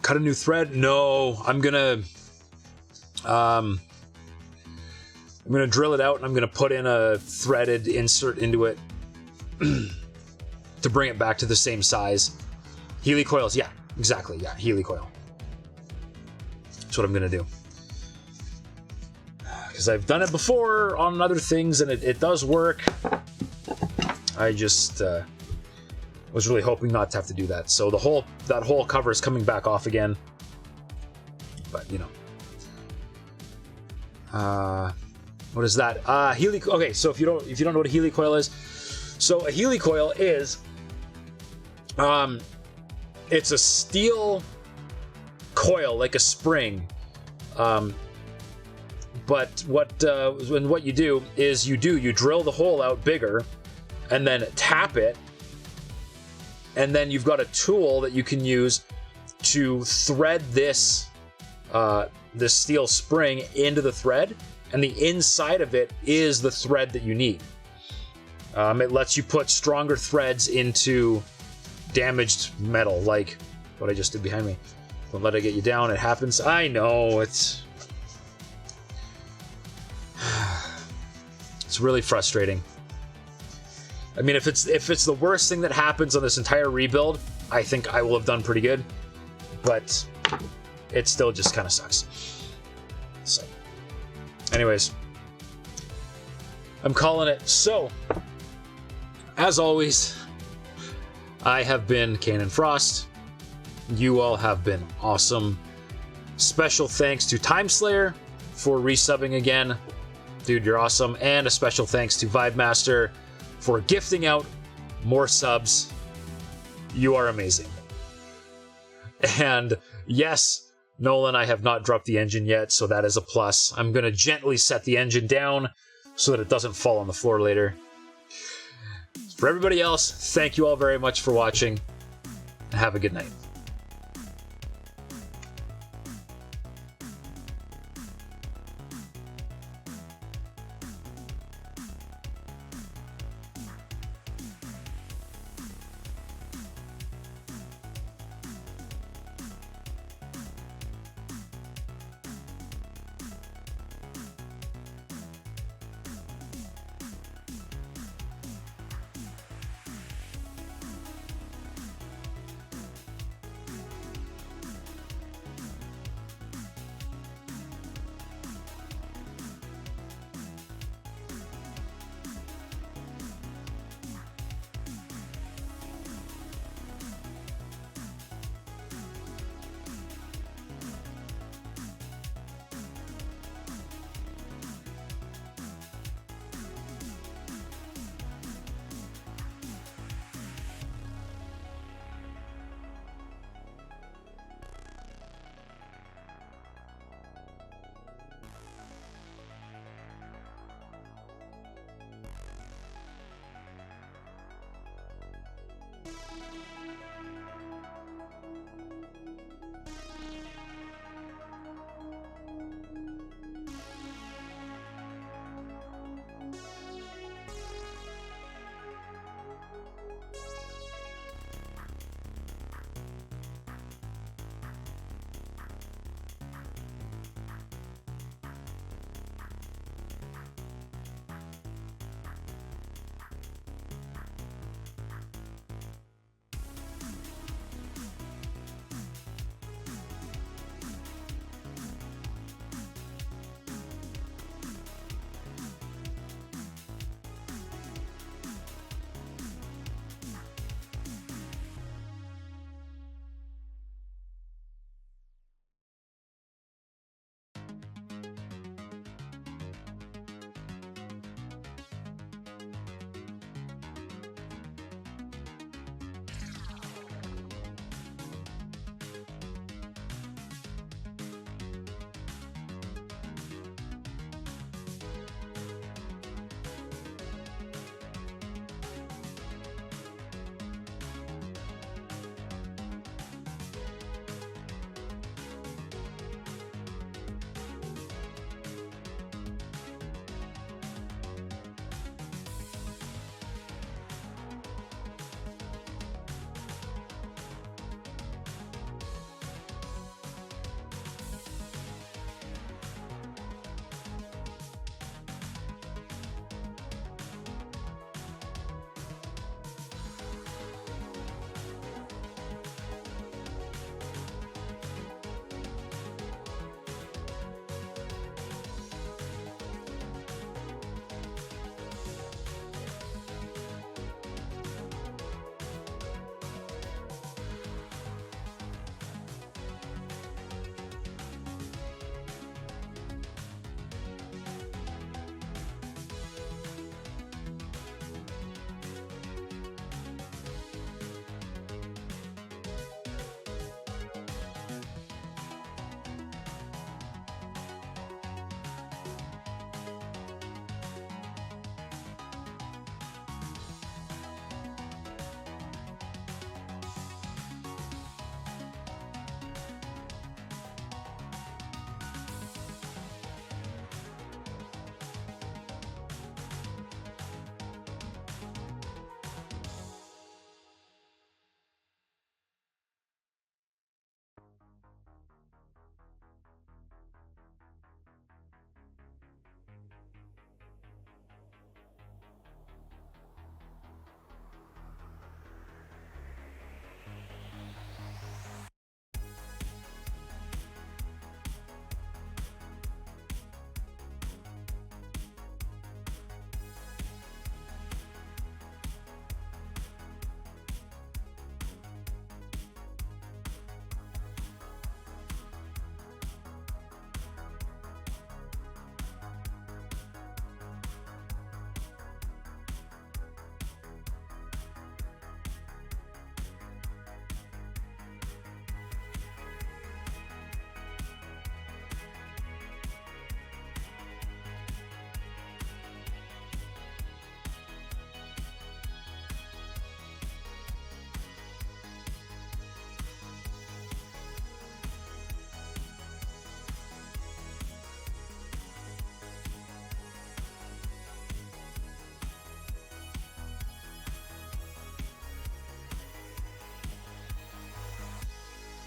Cut a new thread? No, I'm going to drill it out and I'm going to put in a threaded insert into it to bring it back to the same size. Helicoils, yeah, exactly, yeah, helicoil. That's what I'm gonna do. Because I've done it before on other things, and it does work. I just was really hoping not to have to do that. So that whole cover is coming back off again. But you know, what is that? Okay, so if you don't know what a helicoil is, so a helicoil is it's a steel coil like a spring. But what you do is you drill the hole out bigger, and then tap it, and then you've got a tool that you can use to thread this steel spring into the thread, and the inside of it is the thread that you need. It lets you put stronger threads into damaged metal, like what I just did behind me. Don't let it get you down. It happens. I know, it's really frustrating. I mean, if it's the worst thing that happens on this entire rebuild, I think I will have done pretty good, but it still just kind of sucks. So, anyways, I'm calling it. So, as always, I have been Kanan Frost. You all have been awesome. Special thanks to Timeslayer for resubbing again. Dude, you're awesome. And a special thanks to Vibemaster for gifting out more subs. You are amazing. And yes, Nolan, I have not dropped the engine yet, so that is a plus. I'm going to gently set the engine down so that it doesn't fall on the floor later. For everybody else, thank you all very much for watching, and have a good night.